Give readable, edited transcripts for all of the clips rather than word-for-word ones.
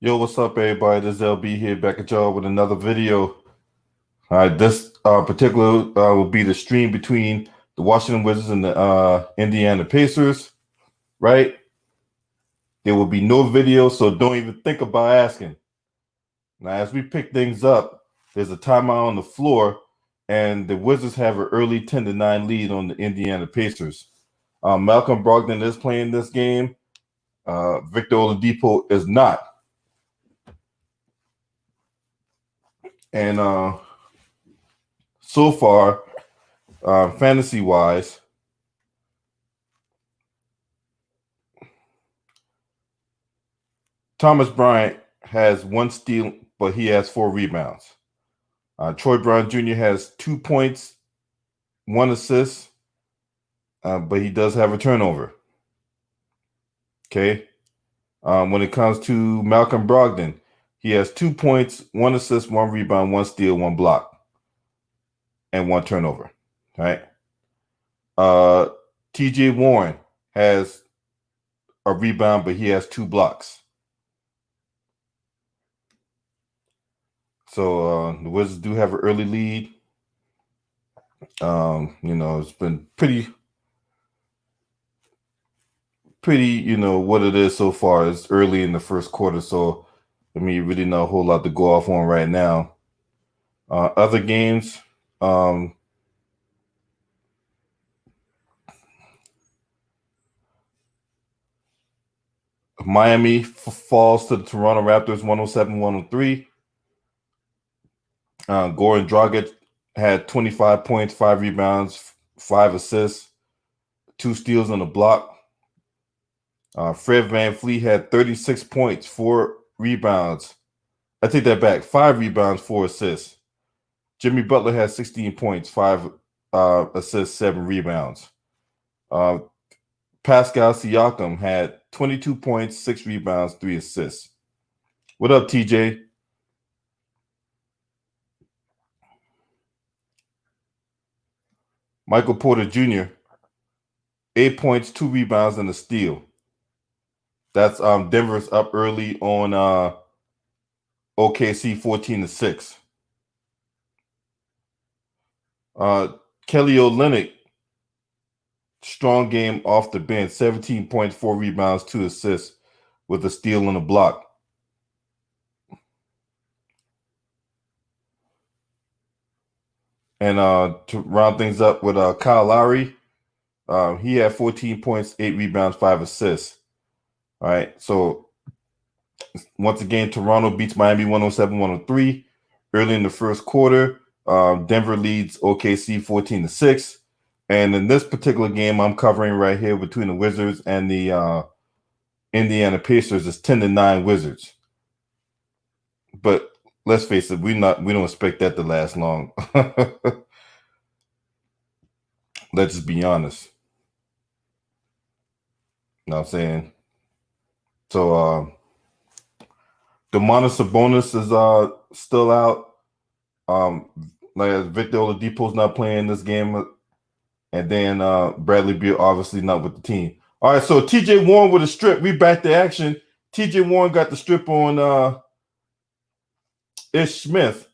Yo, what's up, everybody? This is LB here, back at y'all with another video. All right, this particular will be the stream between the Washington Wizards and the Indiana Pacers, right? There will be no video, so don't even think about asking. Now, as we pick things up, there's a timeout on the floor, and the Wizards have an early 10-9 lead on the Indiana Pacers. Malcolm Brogdon is playing this game. Victor Oladipo is not. And so far, fantasy-wise, Thomas Bryant has 1 steal, but he has 4 rebounds. Troy Brown Jr. has 2 points, 1 assist, but he does have a turnover. Okay. When it comes to Malcolm Brogdon, he has 2 points, 1 assist, 1 rebound, 1 steal, 1 block, and 1 turnover. All right. TJ Warren has a rebound, but he has 2 blocks. So the Wizards do have an early lead. It's been pretty, what it is so far. It's early in the first quarter, so really not a whole lot to go off on right now. Other games, Miami falls to the Toronto Raptors 107-103. Goran Dragic had 25 points, 5 rebounds, 5 assists, 2 steals and a block. Fred VanVleet had 36 points, 4 rebounds. I take that back. 5 rebounds, 4 assists. Jimmy Butler had 16 points, 5 assists, 7 rebounds. Pascal Siakam had 22 points, 6 rebounds, 3 assists. What up, TJ? Michael Porter Jr., 8 points, 2 rebounds, and a steal. That's Denver's up early on OKC 14-6. Kelly Olynyk, strong game off the bench, 17 points, 4 rebounds, 2 assists, with a steal and a block. And to round things up with Kyle Lowry, he had 14 points, 8 rebounds, 5 assists. All right, so once again, Toronto beats Miami 107-103 early in the first quarter. Denver leads OKC 14-6. And in this particular game I'm covering right here between the Wizards and the Indiana Pacers, is 10-9 Wizards. But let's face it, we don't expect that to last long. Let's just be honest. You know what I'm saying? So Domantas Sabonis is still out. Like Victor Oladipo's not playing this game, and then Bradley Beal obviously not with the team. All right, so TJ Warren with a strip. We back to action. TJ Warren got the strip on Ish Smith.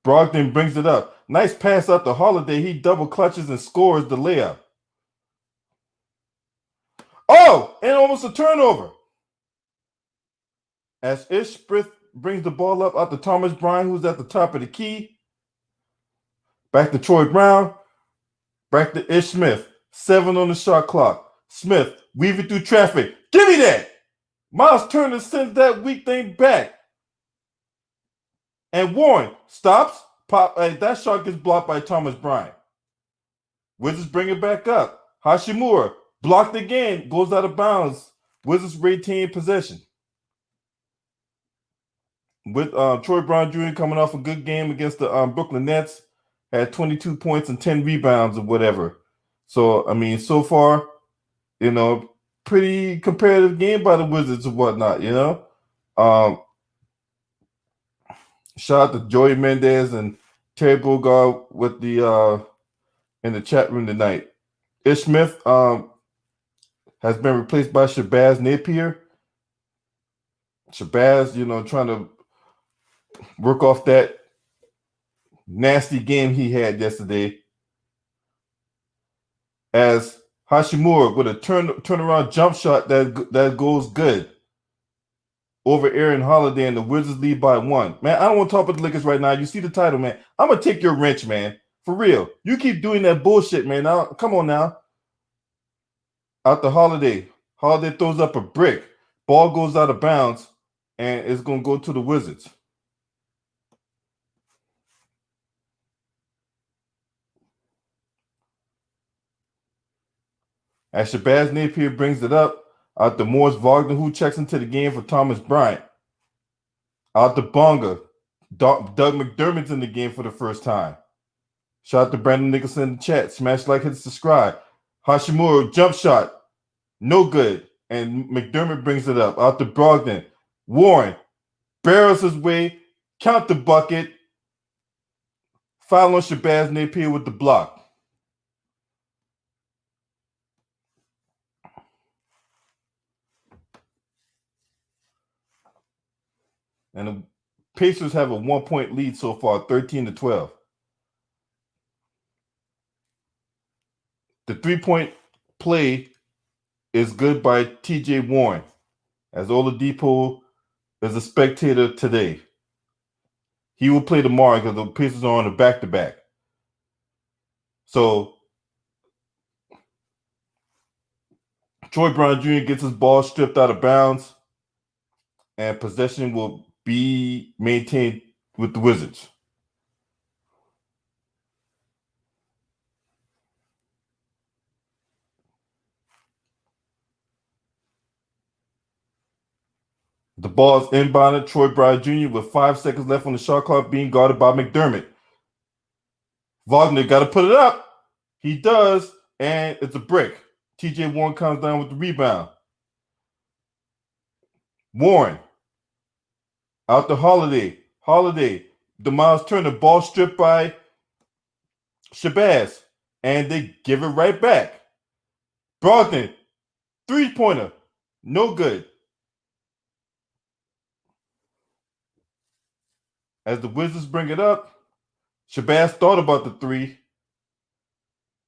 Brogdon brings it up. Nice pass out to Holiday. He double clutches and scores the layup. Oh, and almost a turnover. As Ish Smith brings the ball up out to Thomas Bryant, who's at the top of the key. Back to Troy Brown. Back to Ish Smith. 7 on the shot clock. Smith weaving through traffic. Give me that. Miles Turner sends that weak thing back. And Warren stops. That shot gets blocked by Thomas Bryant. Wizards bring it back up. Hashimura blocked again. Goes out of bounds. Wizards retain possession. With Troy Brown Jr. coming off a good game against the Brooklyn Nets. Had 22 points and 10 rebounds or whatever. So, so far, pretty competitive game by the Wizards and whatnot, Shout out to Joey Mendez and Terry Bogard with the in the chat room tonight. Ish Smith has been replaced by Shabazz Napier. Shabazz, trying to work off that nasty game he had yesterday. As Hashimura with a turnaround jump shot that goes good over Aaron Holiday, and the Wizards lead by 1. Man, I don't want to talk about the Lakers right now. You see the title, man. I'm gonna take your wrench, man. For real. You keep doing that bullshit, man. Now, come on now. Out the Holiday. Holiday throws up a brick. Ball goes out of bounds, and it's gonna go to the Wizards. As Shabazz Napier brings it up, out the Morris Wagner, who checks into the game for Thomas Bryant. Out the Bonga, Doug McDermott's in the game for the first time. Shout out to Brandon Nicholson in the chat. Smash like, hit subscribe. Hashimura, jump shot. No good. And McDermott brings it up. Out to Brogdon. Warren barrels his way. Count the bucket. Foul on Shabazz Napier with the block. And the Pacers have a 1-point lead so far, 13-12. The 3-point play is good by T.J. Warren, as Oladipo is a spectator today. He will play tomorrow because the Pacers are on a back-to-back. So Troy Brown Jr. gets his ball stripped out of bounds, and possession will be maintained with the Wizards. The ball is inbounded. Troy Brown Jr. with 5 seconds left on the shot clock, being guarded by McDermott. Wagner got to put it up. He does, and it's a brick. T.J. Warren comes down with the rebound. Warren out to Holiday. The Miles Turner, ball stripped by Shabazz, and they give it right back. Brogdon, 3-pointer, no good. As the Wizards bring it up, Shabazz thought about the 3.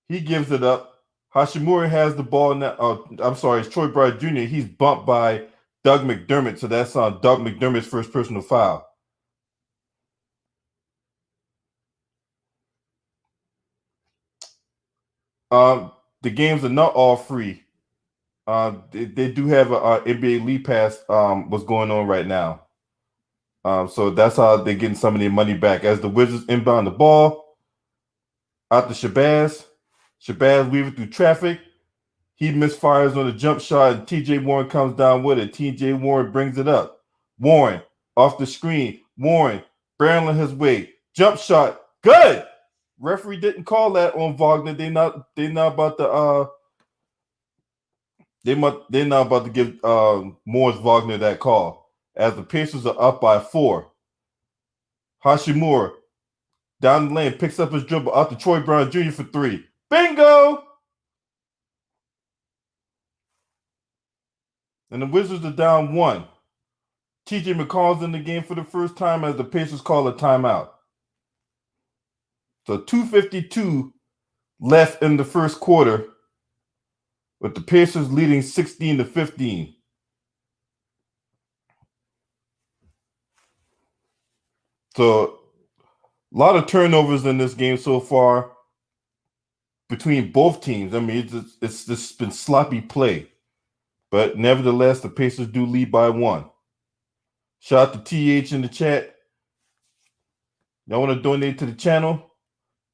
He gives it up. Hashimura has the ball now. I'm sorry, it's Troy Brown Jr. He's bumped by Doug McDermott, so that's on Doug McDermott's first personal foul. The games are not all free. They do have a NBA League Pass. What's going on right now? So that's how they're getting some of their money back. As the Wizards inbound the ball out to Shabazz. Shabazz weaving through traffic. He misfires on a jump shot, and T.J. Warren comes down with it. T.J. Warren brings it up. Warren off the screen. Warren barreling his way. Jump shot. Good. Referee didn't call that on Wagner. They're not about to they're not about to give Morris Wagner that call. As the Pacers are up by 4. Hashimura down the lane picks up his dribble out to Troy Brown Jr. for 3. Bingo! And the Wizards are down 1. T.J. McConnell's in the game for the first time as the Pacers call a timeout. So 2:52 left in the first quarter, with the Pacers leading 16-15. So a lot of turnovers in this game so far between both teams. I mean, it's just been sloppy play. But nevertheless, the Pacers do lead by 1. Shout out to TH in the chat. Y'all want to donate to the channel?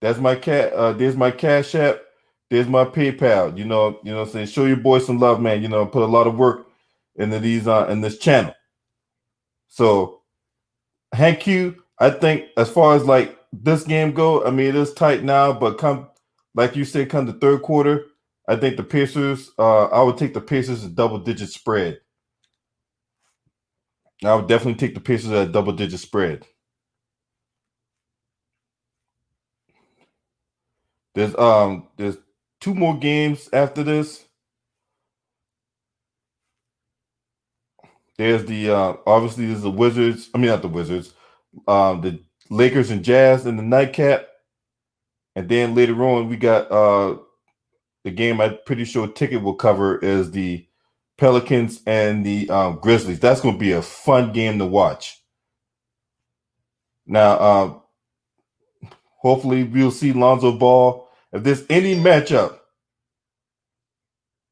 That's my there's my Cash App. There's my PayPal. You know what I'm saying? Show your boy some love, man. Put a lot of work into these in this channel. So Hank Q, I think as far as like this game go, I mean it is tight now, but come like you said, come the third quarter, I think the Pacers, I would take the Pacers at double-digit spread. I would definitely take the Pacers at a double-digit spread. There's 2 more games after this. There's the obviously there's the Wizards. I mean not the Wizards. The Lakers and Jazz in the nightcap, and then later on we got the game I'm pretty sure Ticket will cover is the Pelicans and the Grizzlies. That's going to be a fun game to watch. Now, hopefully we'll see Lonzo Ball. If there's any matchup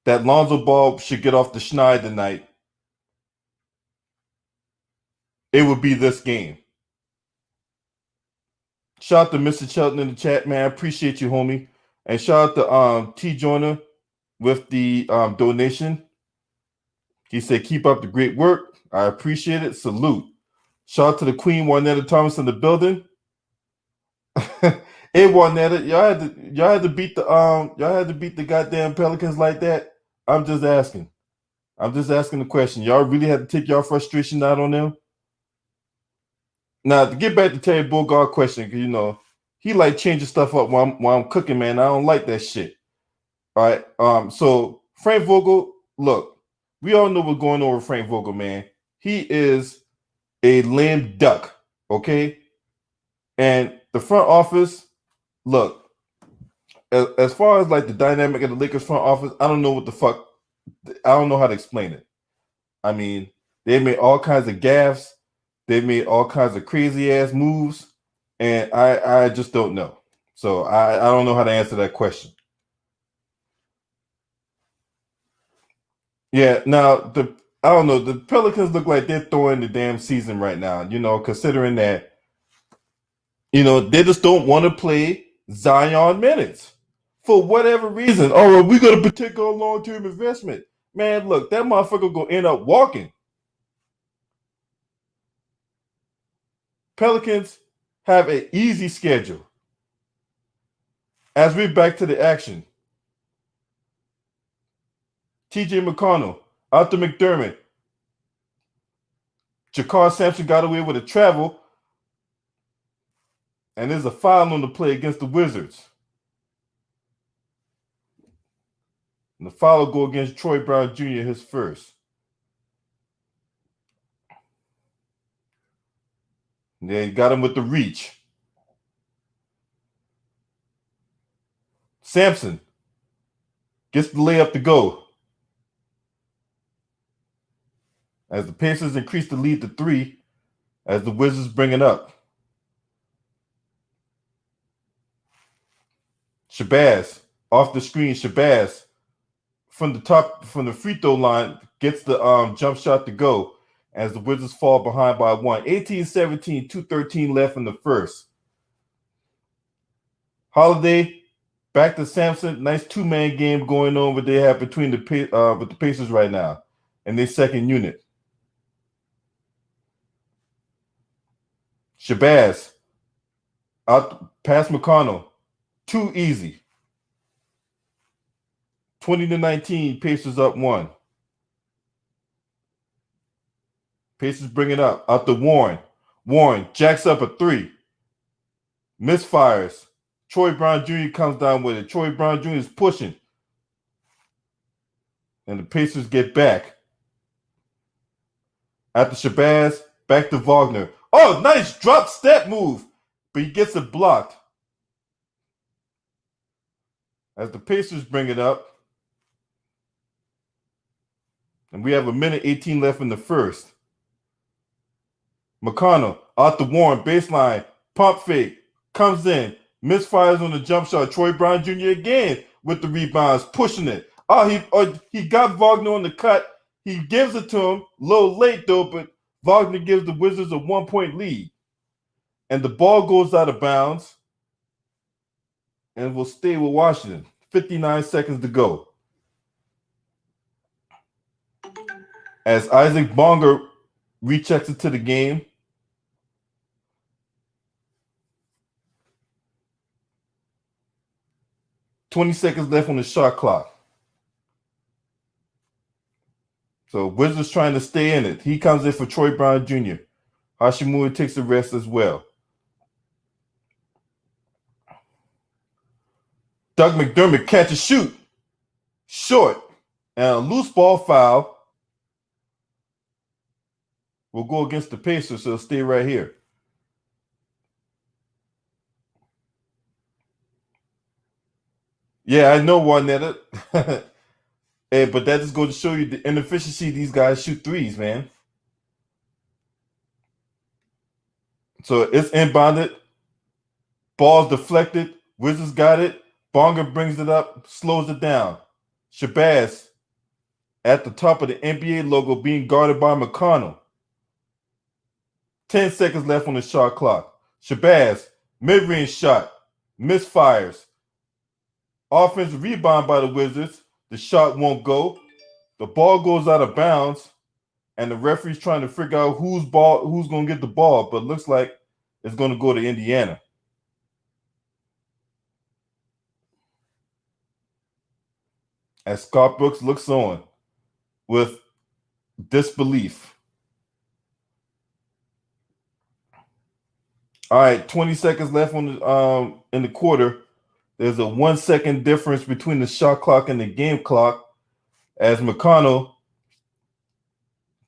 that Lonzo Ball should get off the schneid tonight, it would be this game. Shout out to Mr. Shelton in the chat, man. I appreciate you, homie. And shout out to T Joyner with the donation. He said, keep up the great work. I appreciate it. Salute. Shout out to the Queen Juanetta Thomas in the building. Hey Juanetta, y'all had to beat the goddamn Pelicans like that. I'm just asking. I'm just asking the question. Y'all really had to take y'all frustration out on them? Now to get back to Terry Bogard question, because he like changing stuff up while I'm cooking, man. I don't like that shit. All right. So Frank Vogel, look, we all know what's going on with Frank Vogel, man. He is a lame duck, okay? And the front office, look, as far as like the dynamic of the Lakers front office, I don't know what the fuck. I don't know how to explain it. I mean, they made all kinds of gaffes. They made all kinds of crazy ass moves, and I just don't know. So I don't know how to answer that question. Yeah, now I don't know. The Pelicans look like they're throwing the damn season right now. Considering that they just don't want to play Zion minutes for whatever reason. Oh, we got to protect our long-term investment. Man, look, that motherfucker gonna end up walking. Pelicans have an easy schedule. As we're back to the action, TJ McConnell, Arthur McDermott, Jakar Sampson got away with a travel, and there's a foul on the play against the Wizards. And the foul will go against Troy Brown Jr., his first. And then got him with the reach. Sampson gets the layup to go. As the Pacers increase the lead to 3, as the Wizards bring it up. Shabazz, off the screen, Shabazz from the free throw line gets the jump shot to go as the Wizards fall behind by 1. 18-17, 2:13 left in the first. Holiday back to Sampson. Nice two-man game going on what they have between with the Pacers right now and their second unit. Shabazz out past McConnell. Too easy. 20-19, Pacers up 1. Pacers bring it up. Out to Warren. Warren jacks up a 3. Misfires. Troy Brown Jr. comes down with it. Troy Brown Jr. is pushing. And the Pacers get back. After Shabazz, back to Wagner. Oh, nice drop step move. But he gets it blocked. As the Pacers bring it up. And we have 1:18 left in the first. McConnell out to Warren, baseline, pump fake, comes in, misfires on the jump shot. Troy Brown Jr. again with the rebounds, pushing it. He got Wagner on the cut. He gives it to him, a little late though, but Wagner gives the Wizards a 1-point lead. And the ball goes out of bounds and will stay with Washington. 59 seconds to go. As Isaac Bonga rechecks into the game. $20 seconds left on the shot clock. So Wizards trying to stay in it. He comes in for Troy Brown Jr. Hashimura takes the rest as well. Doug McDermott catch and shoot. Short. And a loose ball foul. will go against the Pacers, so it'll stay right here. Yeah, I know one that. Hey, but that just goes to show you the inefficiency these guys shoot threes, man. So it's inbounded, ball's deflected, Wizards got it, Bonga brings it up, slows it down. Shabazz at the top of the NBA logo being guarded by McConnell. 10 seconds left on the shot clock. Shabazz, mid-range shot, misfires. Offensive rebound by the Wizards. The shot won't go. The ball goes out of bounds, and the referee's trying to figure out who's going to get the ball, but it looks like it's going to go to Indiana. As Scott Brooks looks on with disbelief. All right, 20 seconds left on the in the quarter. There's a 1 second difference between the shot clock and the game clock as McConnell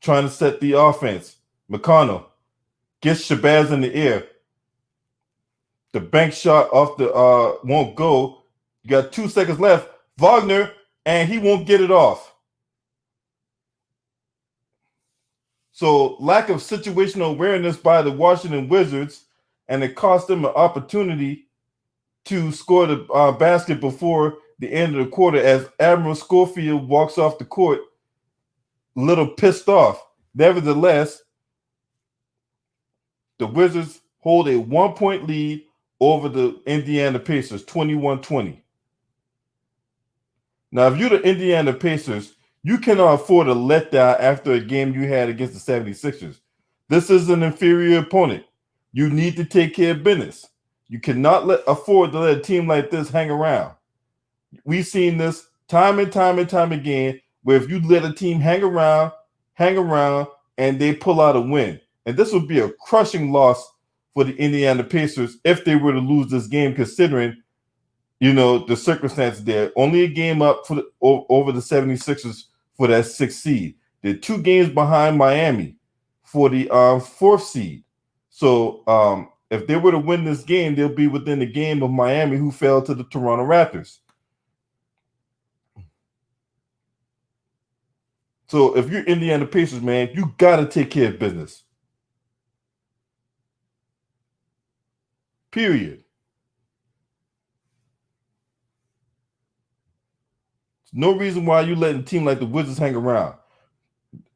trying to set the offense. McConnell gets Shabazz in the air. The bank shot off the won't go. You got 2 seconds left. Wagner, and he won't get it off. So lack of situational awareness by the Washington Wizards, and it cost them an opportunity to score the basket before the end of the quarter as Admiral Schofield walks off the court a little pissed off. Nevertheless, the Wizards hold a 1-point lead over the Indiana Pacers, 21-20. Now, if you're the Indiana Pacers, you cannot afford a letdown after a game you had against the 76ers. This is an inferior opponent. You need to take care of business. You cannot afford to let a team like this hang around. We've seen this time and time and time again, where if you let a team hang around, and they pull out a win. And this would be a crushing loss for the Indiana Pacers if they were to lose this game, considering, the circumstances there. Only a game up for over the 76ers for that 6th seed. They're 2 games behind Miami for the 4th seed. So if they were to win this game, they'll be within the game of Miami, who fell to the Toronto Raptors. So if you're Indiana Pacers, man, you got to take care of business. Period. No reason why you letting a team like the Wizards hang around.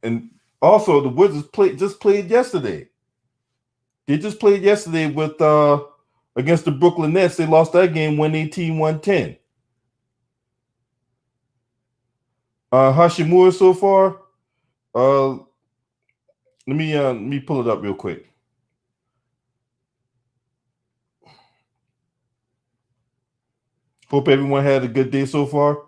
And also, the Wizards just played yesterday. They just played yesterday with against the Brooklyn Nets. They lost that game 118-110. Hashimura so far. Let me pull it up real quick. Hope everyone had a good day so far.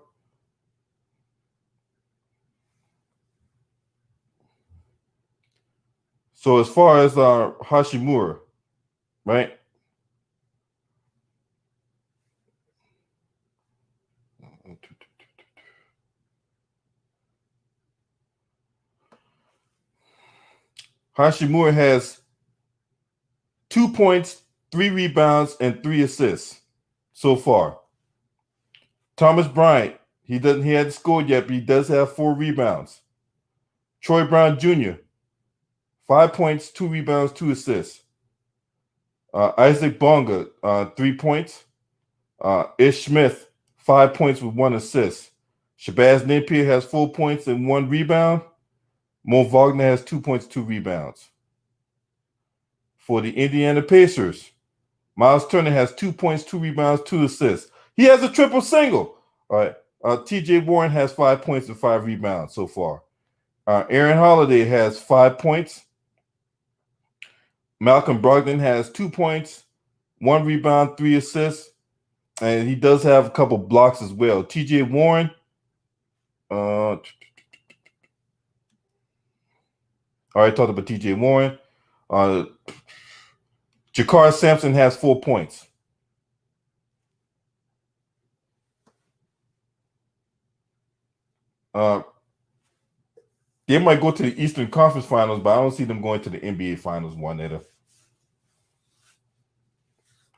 So as far as Hashimura, right? Hashimura has 2 points, 3 rebounds, and 3 assists so far. Thomas Bryant, he hadn't scored yet, but he does have 4 rebounds. Troy Brown Jr., 5 points, 2 rebounds, 2 assists. Isaac Bonga, 3 points. Ish Smith, 5 points with 1 assist. Shabazz Napier has 4 points and 1 rebound. Mo Wagner has 2 points, 2 rebounds. For the Indiana Pacers, Miles Turner has 2 points, 2 rebounds, 2 assists. He has a triple single. All right. TJ Warren has 5 points and 5 rebounds so far. Aaron Holiday has 5 points. Malcolm Brogdon has 2 points, 1 rebound, 3 assists. And he does have a couple blocks as well. TJ Warren, all right, talked about TJ Warren. Jakar Sampson has 4 points. They might go to the Eastern Conference Finals, but I don't see them going to the NBA Finals, Juanetta.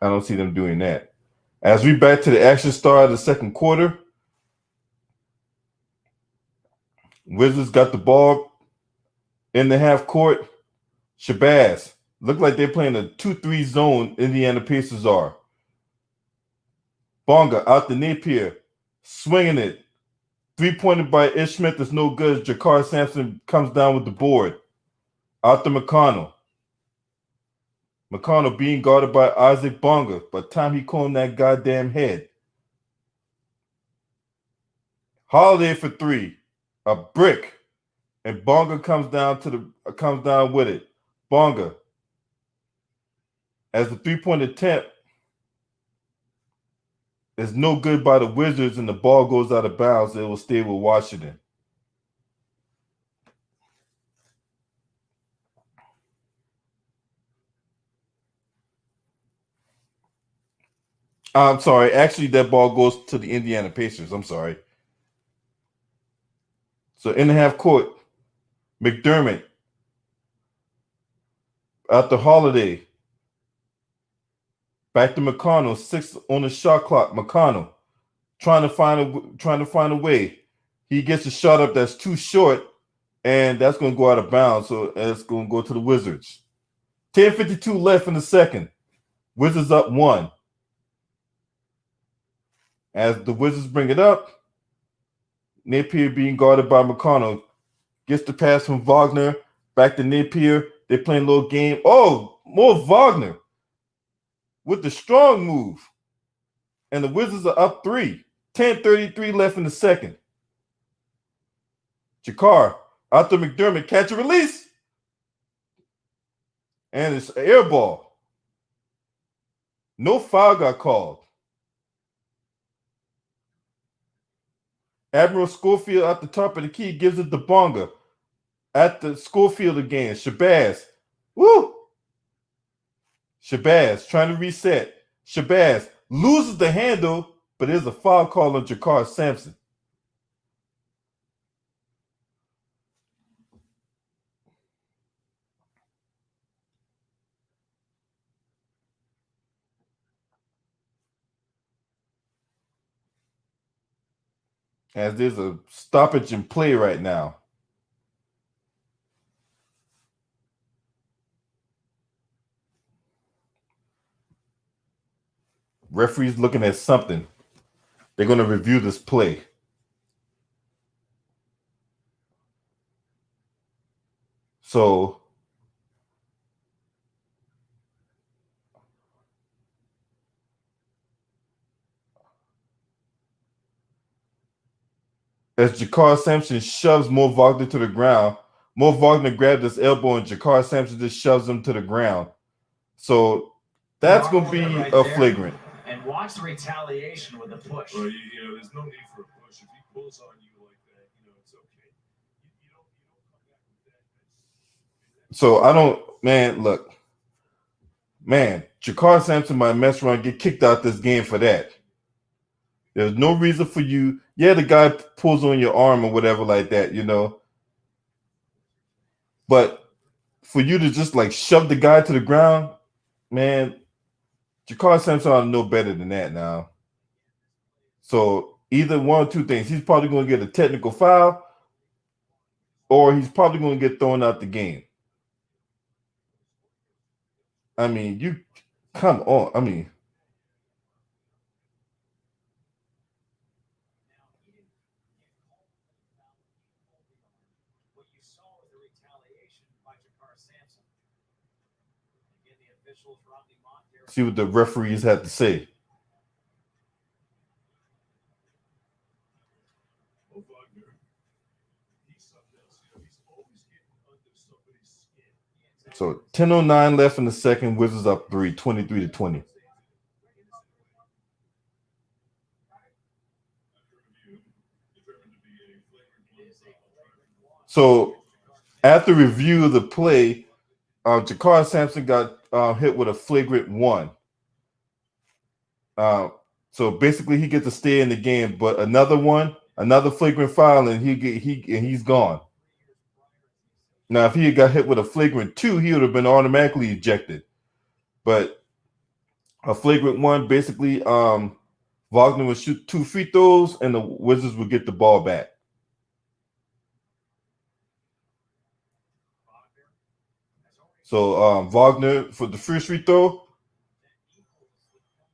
I don't see them doing that. As we back to the action start of the second quarter, Wizards got the ball in the half court. Shabazz. Look like they're playing a 2-3 zone. Indiana Pacers are. Bonga out the Napier. Swinging it. 3-pointer by Ish Smith is no good. Jakar Sampson comes down with the board. Out to McConnell. McConnell being guarded by Isaac Bonga. By the time he combed that goddamn head. Holiday for three. A brick. And Bonga comes down with it. Bonga. As the 3-point attempt is no good by the Wizards and the ball goes out of bounds, it will stay with Washington. I'm sorry. Actually, that ball goes to the Indiana Pacers. I'm sorry. So in the half court, McDermott out to Holiday. Back to McConnell. 6 on the shot clock. McConnell trying to find a way. He gets a shot up that's too short, and that's going to go out of bounds. So it's going to go to the Wizards. 10:52 left in the second. Wizards up 1. As the Wizards bring it up, Napier being guarded by McConnell gets the pass from Wagner back to Napier. They're playing a little game. Oh, more Wagner with the strong move. And the Wizards are up 3. 10:33 left in the second. Jakar out to McDermott. Catch and release. And it's an air ball. No foul got called. Admiral Schofield at the top of the key gives it to Bonga. At the Schofield again. Shabazz. Woo! Shabazz trying to reset. Shabazz loses the handle, but there's a foul call on Jakar Sampson. As there's a stoppage in play right now. Referee's looking at something. They're going to review this play. So as Jakar Sampson shoves Mo Wagner to the ground, Mo Wagner grabbed his elbow and Jakar Sampson just shoves him to the ground. So that's going to be a flagrant. And watch the retaliation with the push. Well, there's no need for a push. If he pulls on you like that, it's okay. You don't come back with that. So I don't, man, look. Man, Jakar Sampson might mess around and get kicked out this game for that. There's no reason for you. Yeah, the guy pulls on your arm or whatever like that, But for you to just like shove the guy to the ground, man, Jakar Sampson ought to know better than that now. So either one or two things. He's probably going to get a technical foul or he's probably going to get thrown out the game. I mean, you come on. I mean, what you saw was the retaliation by Jakar Sampson. Again, the officials Rodney Montero. See what the referees had to say. So 10:09 left in the second. Wizards up 3, 23-20. So after review of the play, Jakar Sampson got hit with a flagrant 1. So basically he gets to stay in the game, but another flagrant foul and he's gone. Now, if he had got hit with a flagrant 2, he would have been automatically ejected. But a flagrant 1, basically, Wagner would shoot 2 free throws, and the Wizards would get the ball back. So Wagner for the first free throw,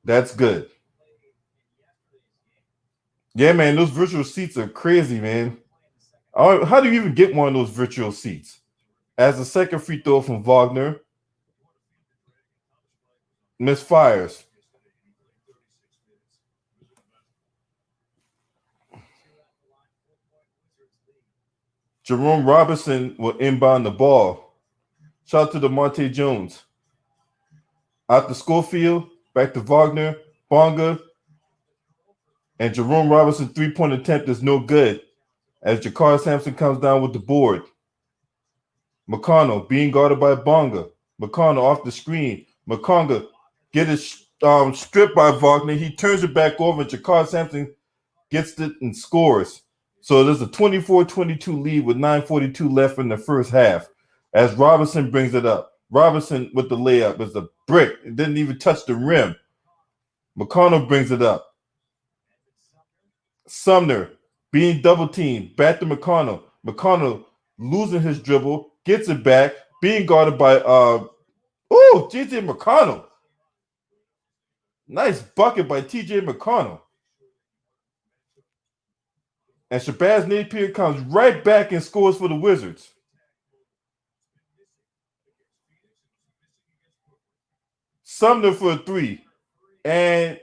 that's good. Yeah, man, those virtual seats are crazy, man. How do you even get one of those virtual seats? As a second free throw from Wagner, misfires. Jerome Robinson will inbound the ball. Shout out to DeMonte Jones. Out to Schofield, back to Wagner, Bonga, and Jerome Robinson 3-point attempt is no good as Jakar Sampson comes down with the board. McConnell being guarded by Bonga. McConnell off the screen. McConga get it stripped by Wagner. He turns it back over, and Jakar Sampson gets it and scores. So there's a 24-22 lead with 9:42 left in the first half as Robinson brings it up. Robinson with the layup is a brick. It didn't even touch the rim. McConnell brings it up. Sumner being double teamed. Back to McConnell. McConnell losing his dribble. Gets it back. Being guarded by J.J. McConnell. Nice bucket by T.J. McConnell. And Shabazz Napier comes right back and scores for the Wizards. Sumner for a 3. And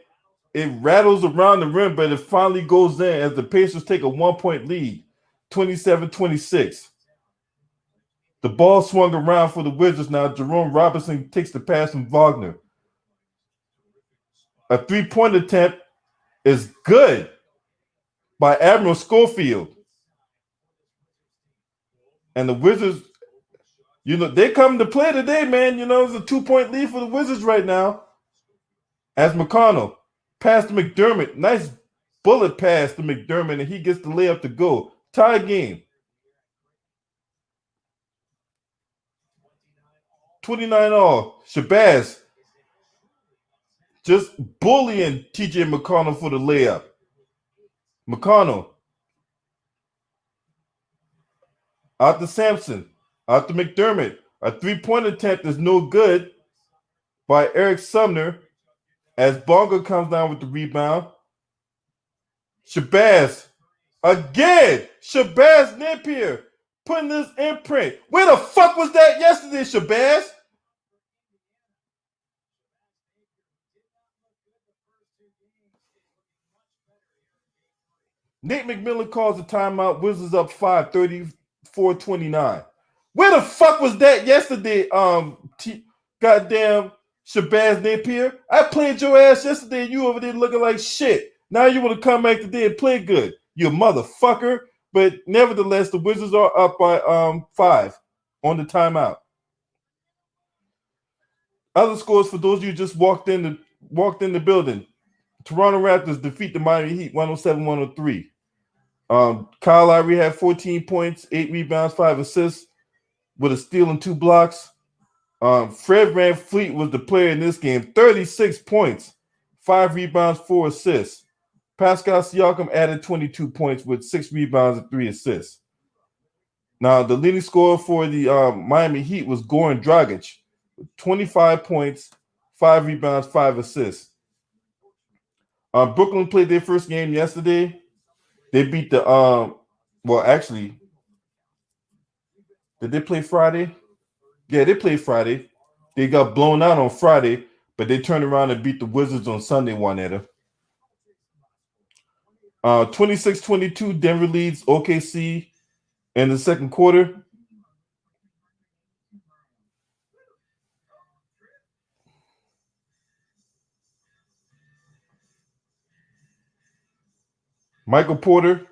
it rattles around the rim, but it finally goes in as the Pacers take a 1-point lead, 27-26. The ball swung around for the Wizards now. Jerome Robinson takes the pass from Wagner. A 3-point attempt is good by Admiral Schofield. And the Wizards, they come to play today, man. It's a 2-point lead for the Wizards right now. As McConnell pass to McDermott. Nice bullet pass to McDermott, and he gets the layup to go. Tie game. 29-all. Shabazz just bullying T.J. McConnell for the layup. McConnell out to Sampson. Out to McDermott. A 3-point attempt is no good by Eric Sumner as Bonga comes down with the rebound. Shabazz again. Shabazz Napier putting this imprint. Where the fuck was that yesterday, Shabazz? Nate McMillan calls the timeout. Wizards up 5, 34-29. Where the fuck was that yesterday, goddamn Shabazz Napier? I played your ass yesterday and you over there looking like shit. Now you want to come back today and play good, you motherfucker. But nevertheless, the Wizards are up by 5 on the timeout. Other scores for those of you who just walked in the building. Toronto Raptors defeat the Miami Heat 107-103. Kyle Lowry had 14 points, 8 rebounds, 5 assists with a steal and 2 blocks. Fred VanVleet was the player in this game, 36 points, 5 rebounds, 4 assists. Pascal Siakam added 22 points with 6 rebounds and 3 assists. Now, the leading scorer for the Miami Heat was Goran Dragic, 25 points, 5 rebounds, 5 assists. Brooklyn played their first game yesterday. They beat the did they play Friday? Yeah, they played Friday. They got blown out on Friday, but they turned around and beat the Wizards on Sunday, Juanetta. 26-22, Denver leads OKC in the second quarter. Michael Porter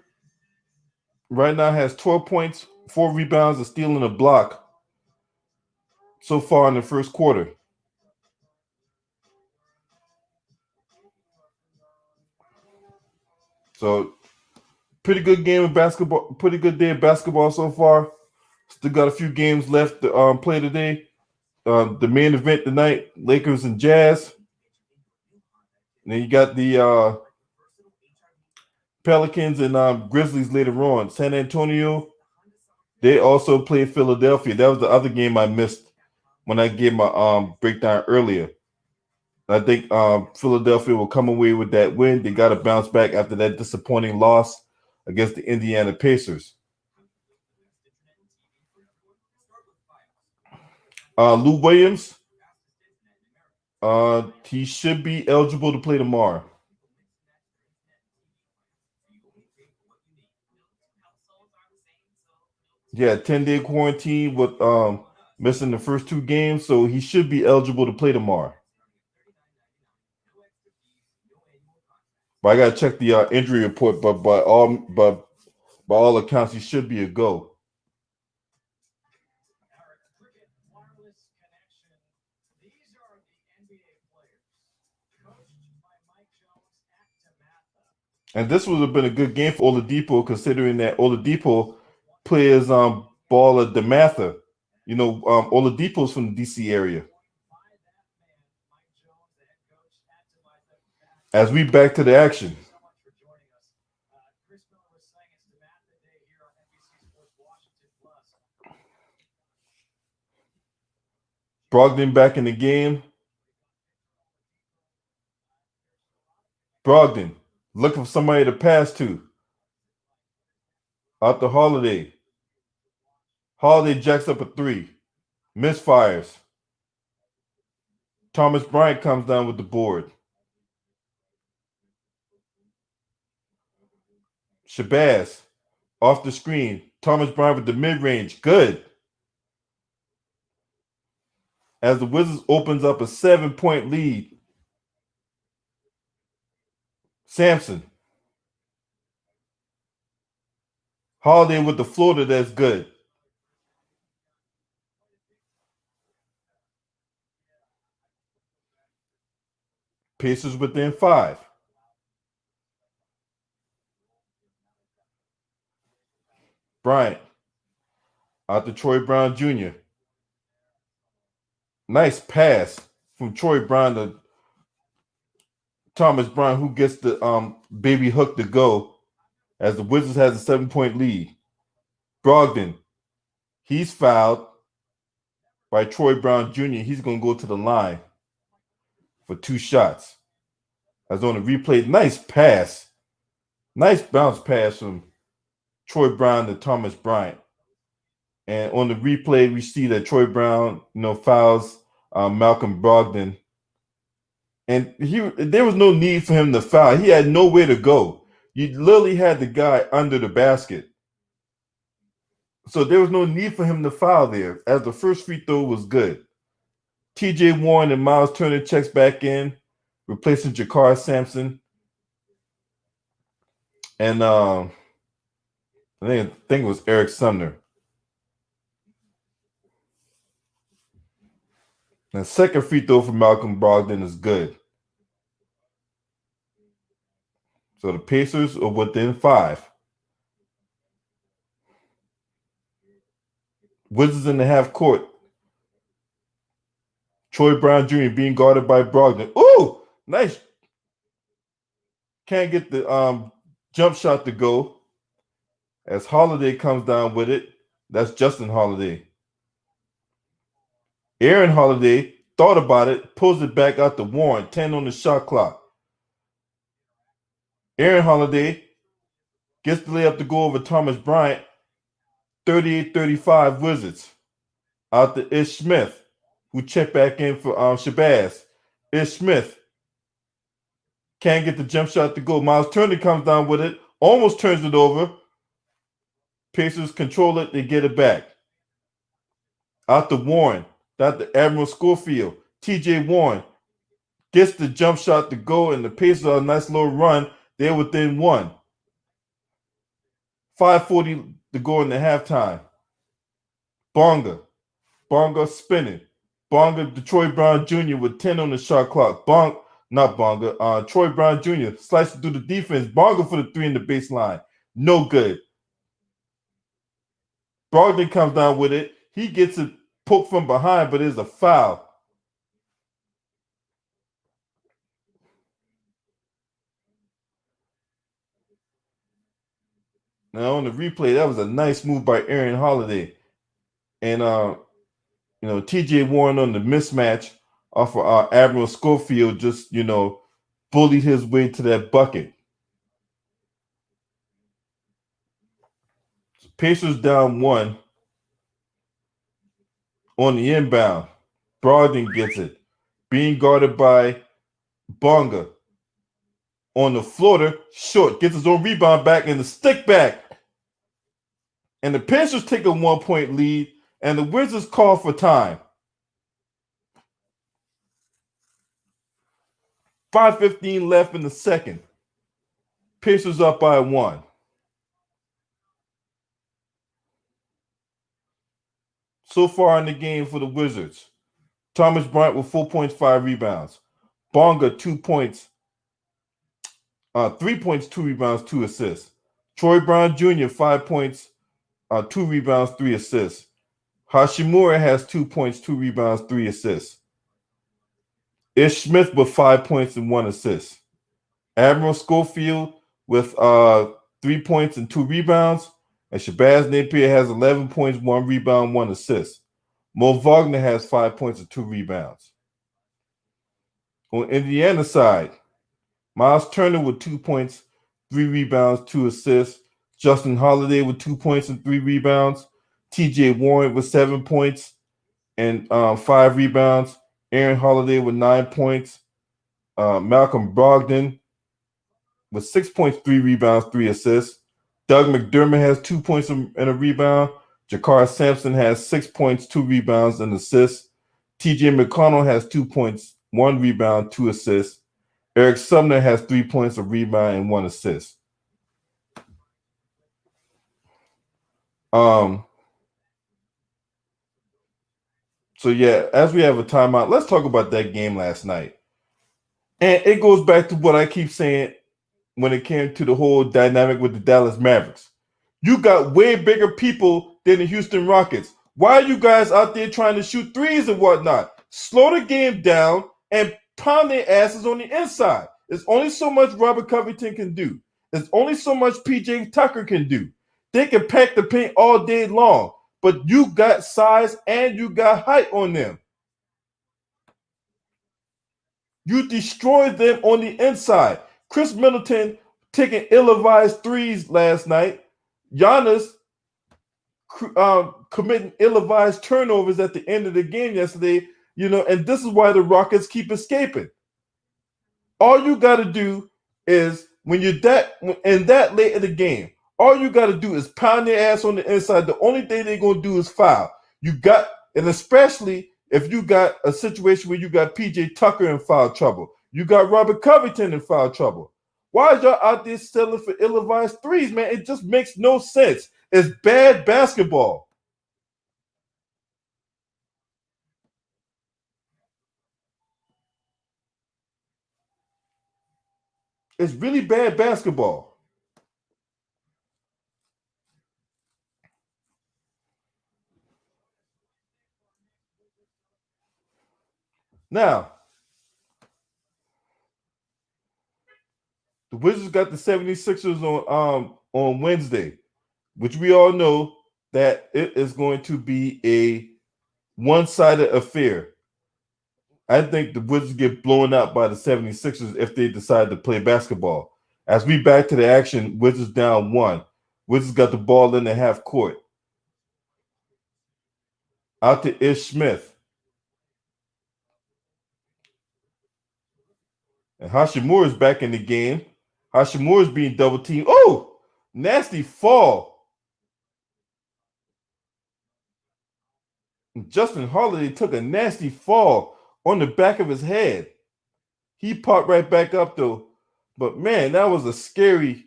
right now has 12 points, 4 rebounds, a steal, and a block so far in the first quarter. So, pretty good game of basketball, pretty good day of basketball so far Still got a few games left to play today. The main event tonight, Lakers and Jazz. And then you got the Pelicans and Grizzlies later on. San Antonio, they also played Philadelphia. That was the other game I missed when I gave my breakdown earlier. I think Philadelphia will come away with that win. They got to bounce back after that disappointing loss against the Indiana Pacers. Lou Williams, he should be eligible to play tomorrow. Yeah, 10-day quarantine with missing the first two games, so he should be eligible to play tomorrow. But I gotta check the injury report. But by all accounts, he should be a go. Cricket wireless connection. These are the NBA players, coached by Mike Jones at Tamatha. And this would have been a good game for Oladipo, considering that Oladipo plays ball at DeMatha. You know, Oladipo's from the DC area. As we back to the action. So much for joining us. Chris Miller was saying it's Tamatha Day here on NBC Sports Washington Plus. Brogdon back in the game. Brogdon looking for somebody to pass to. Out to Holiday. Holiday jacks up a three. Misfires. Thomas Bryant comes down with the board. Shabazz off the screen. Thomas Bryant with the mid-range. Good. As the Wizards opens up a 7-point lead. Sampson. Holiday with the floater that's good. Pacers within 5. Bryant. Out to Troy Brown Jr. Nice pass from Troy Brown to Thomas Bryant, who gets the baby hook to go as the Wizards has a 7-point lead. Brogdon. He's fouled by Troy Brown Jr. He's going to go to the line for 2 shots. As on the replay, nice pass. Nice bounce pass from Troy Brown to Thomas Bryant. And on the replay, we see that Troy Brown, fouls Malcolm Brogdon. And there was no need for him to foul. He had nowhere to go. You literally had the guy under the basket. So there was no need for him to foul there, as the first free throw was good. T.J. Warren and Miles Turner checks back in, replacing Jakar Sampson. And I think it was Eric Sumner. And second free throw for Malcolm Brogdon is good. So the Pacers are within 5. Wizards in the half court. Troy Brown Jr. being guarded by Brogdon. Ooh, nice. Can't get the jump shot to go. As Holiday comes down with it. That's Justin Holiday. Aaron Holiday thought about it, pulls it back out to Warren. 10 on the shot clock. Aaron Holiday gets the layup to go over Thomas Bryant. 38-35 Wizards. Out to Ish Smith, who checked back in for Shabazz. Ish Smith can't get the jump shot to go. Miles Turner comes down with it, almost turns it over. Pacers control it, they get it back. Out to Warren, out to Admiral Schofield. T.J. Warren gets the jump shot to go, and the Pacers are a nice little run. They're within 1. 5:40 to go in the halftime. Bonga spinning. Bonga, Detroit Brown Jr. with 10 on the shot clock. Troy Brown Jr. slicing through the defense. Bonga for the 3 in the baseline. No good. Brogdon comes down with it. He gets it poked from behind, but it's a foul. Now on the replay, that was a nice move by Aaron Holiday. And TJ Warren on the mismatch off of Admiral Schofield just, bullied his way to that bucket. Pacers down 1 on the inbound. Brogdon gets it. Being guarded by Bonga. On the floater, Short gets his own rebound back and the stick back. And the Pacers take a 1-point lead, and the Wizards call for time. 5:15 left in the second. Pacers up by 1. So far in the game for the Wizards, Thomas Bryant with 4 points, 5 rebounds. Bonga 2 points, 3 points, 2 rebounds, 2 assists. Troy Brown Jr. 5 points, 2 rebounds, 3 assists. Hashimura has 2 points, 2 rebounds, 3 assists. Ish Smith with 5 points and 1 assist. Admiral Schofield with 3 points and 2 rebounds. And Shabazz Napier has 11 points, 1 rebound, 1 assist. Mo Wagner has 5 points and 2 rebounds. On Indiana side, Miles Turner with 2 points, 3 rebounds, 2 assists. Justin Holiday with 2 points and 3 rebounds. TJ Warren with 7 points and 5 rebounds. Aaron Holiday with 9 points. Malcolm Brogdon with 6 points, 3 rebounds, 3 assists. Doug McDermott has 2 points and a rebound. Jakar Sampson has 6 points, 2 rebounds, and assists. TJ McConnell has 2 points, 1 rebound, 2 assists. Eric Sumner has 3 points, a rebound, and 1 assist. So yeah, as we have a timeout, let's talk about that game last night. And it goes back to what I keep saying when it came to the whole dynamic with the Dallas Mavericks. You got way bigger people than the Houston Rockets. Why are you guys out there trying to shoot threes and whatnot? Slow the game down and pound their asses on the inside. There's only so much Robert Covington can do. There's only so much PJ Tucker can do. They can pack the paint all day long, but you got size and you got height on them. You destroyed them on the inside. Chris Middleton taking ill-advised threes last night. Giannis committing ill-advised turnovers at the end of the game yesterday, and this is why the Rockets keep escaping. All you got to do is, when you're that late in the game, all you got to do is pound their ass on the inside. The only thing they're going to do is foul. And especially if you got a situation where you got PJ Tucker in foul trouble, you got Robert Covington in foul trouble. Why is y'all out there selling for ill-advised threes, man? It just makes no sense. It's bad basketball. It's really bad basketball. Now, the Wizards got the 76ers on Wednesday, which we all know that it is going to be a one-sided affair. I think the Wizards get blown out by the 76ers if they decide to play basketball. As we back to the action, Wizards down 1. Wizards got the ball in the half court. Out to Ish Smith. And Hashimura is back in the game. Hashimura is being double teamed. Oh, nasty fall. Justin Holiday took a nasty fall on the back of his head. He popped right back up though. But man, that was a scary,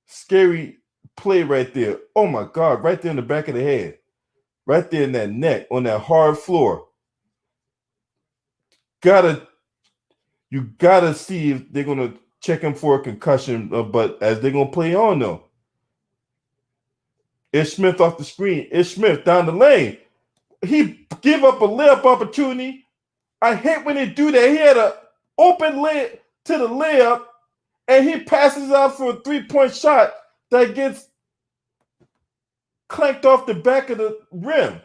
scary play right there. Oh my God, right there in the back of the head. Right there in that neck, on that hard floor. You gotta see if they're gonna check him for a concussion, but as they're gonna play on though. Ish Smith off the screen. Ish Smith down the lane. He give up a layup opportunity. I hate when they do that. He had an open lay to the layup, and he passes out for a 3-point shot that gets clanked off the back of the rim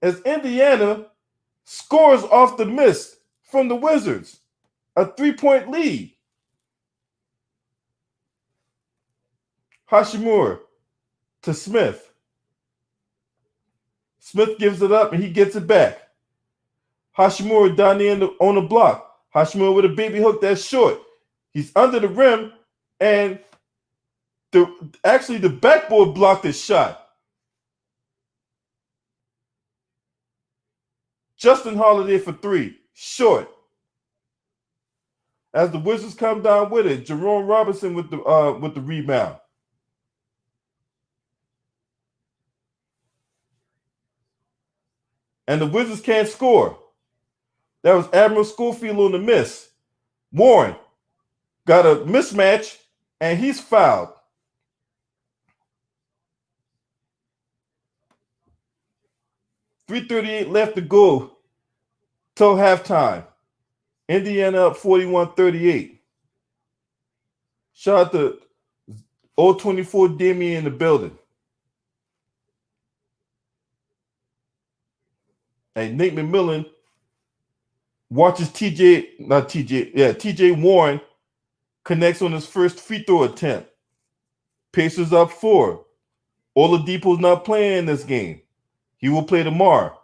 as Indiana scores off the miss from the Wizards. A 3-point lead. Hashimura to Smith. Smith gives it up and he gets it back. Hashimura down the end on the block. Hashimura with a baby hook that's short. He's under the rim, and the backboard blocked his shot. Justin Holiday for 3, short. As the Wizards come down with it, Jerome Robinson with the rebound. And the Wizards can't score. That was Admiral Schofield on the miss. Warren got a mismatch, and he's fouled. .338 left to go till halftime. Indiana up 41-38. Shout out to 024 Damian in the building. And Nate McMillan watches TJ Warren connects on his first free throw attempt. Pacers up 4. Oladipo's not playing this game. He will play tomorrow.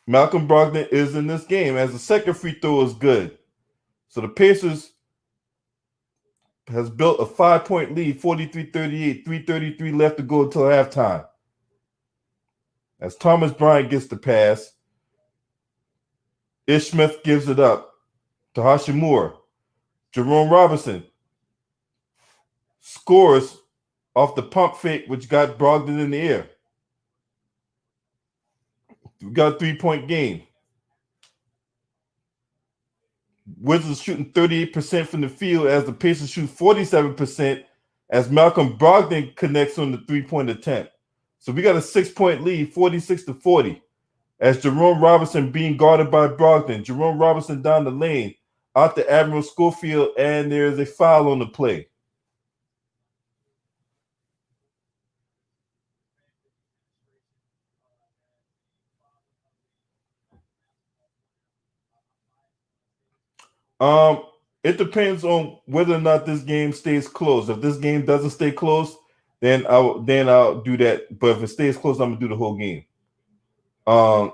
Malcolm Brogdon is in this game as the second free throw is good. So the Pacers has built a 5-point lead, 43-38, 3:33 left to go until halftime. As Thomas Bryant gets the pass, Ish Smith gives it up to Hashimura. Jerome Robinson scores off the pump fake, which got Brogdon in the air. We got a 3-point game. Wizards shooting 38% from the field as the Pacers shoot 47% as Malcolm Brogdon connects on the 3-point attempt. So we got a 6-point lead, 46-40, as Jerome Robinson being guarded by Brogdon. Jerome Robinson down the lane, out to Admiral Schofield, and there's a foul on the play. It depends on whether or not this game stays close. If this game doesn't stay close, then I'll do that. But if it stays close, I'm gonna do the whole game. 5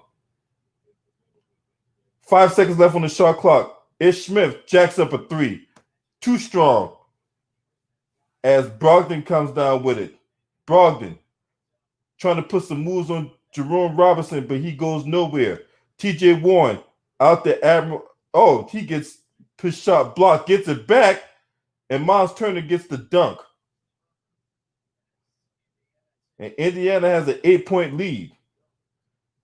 seconds left on the shot clock. Ish Smith jacks up a 3. Too strong. As Brogdon comes down with it. Brogdon trying to put some moves on Jerome Robinson, but he goes nowhere. TJ Warren out the Admiral. Oh, he gets his shot blocked, gets it back, and Miles Turner gets the dunk. And Indiana has an 8-point lead.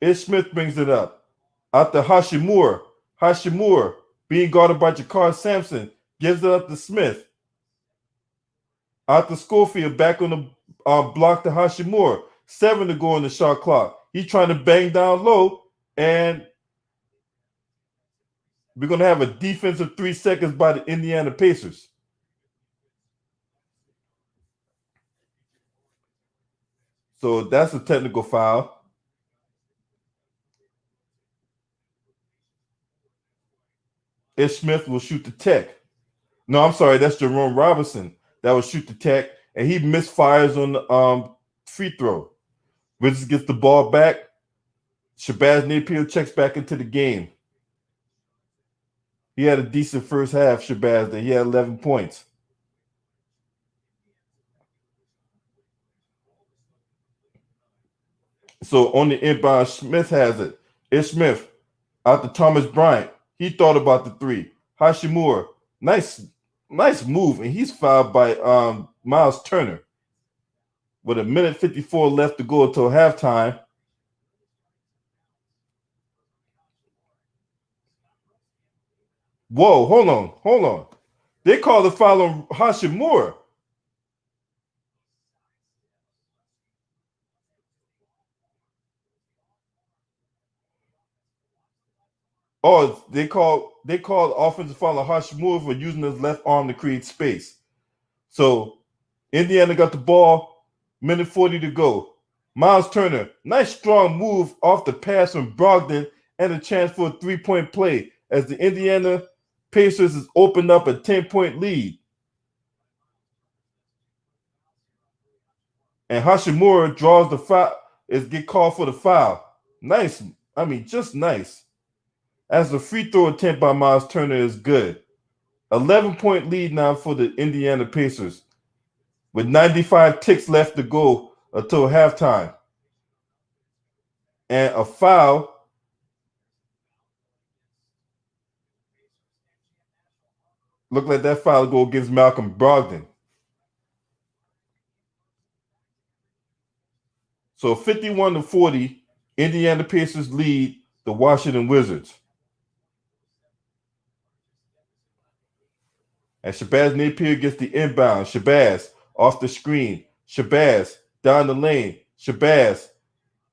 Ish Smith brings it up. Out to Hashimura. Hashimura, being guarded by Jakar Sampson, gives it up to Smith. Out to Schofield, back on the block to Hashimura. 7 to go on the shot clock. He's trying to bang down low, and we're going to have a defensive 3 seconds by the Indiana Pacers. So that's a technical foul. Ish Smith will shoot the tech. No, I'm sorry, that's Jerome Robinson that will shoot the tech, and he misfires on the free throw. Wizards gets the ball back. Shabazz Napier checks back into the game. He had a decent first half, Shabazz. He had 11 points. So on the inbound, Smith has it. Ish Smith out to Thomas Bryant. He thought about the 3. Hashimura, nice move, and he's fouled by Miles Turner. With 1:54 left to go until halftime. Whoa, hold on. They called the foul on Hashimura. Oh, they called offensive foul on Hashimura for using his left arm to create space. So Indiana got the ball, minute 40 to go. Miles Turner, nice strong move off the pass from Brogdon and a chance for a three-point play as the Indiana Pacers has opened up a 10-point lead. And Hashimura draws the foul, get called for the foul. Nice. I mean, just nice. As the free throw attempt by Miles Turner is good. 11-point lead now for the Indiana Pacers with 95 ticks left to go until halftime. And a foul. Looked like that foul go against Malcolm Brogdon. So 51-40, Indiana Pacers lead the Washington Wizards. And Shabazz Napier gets the inbound. Shabazz off the screen. Shabazz down the lane. Shabazz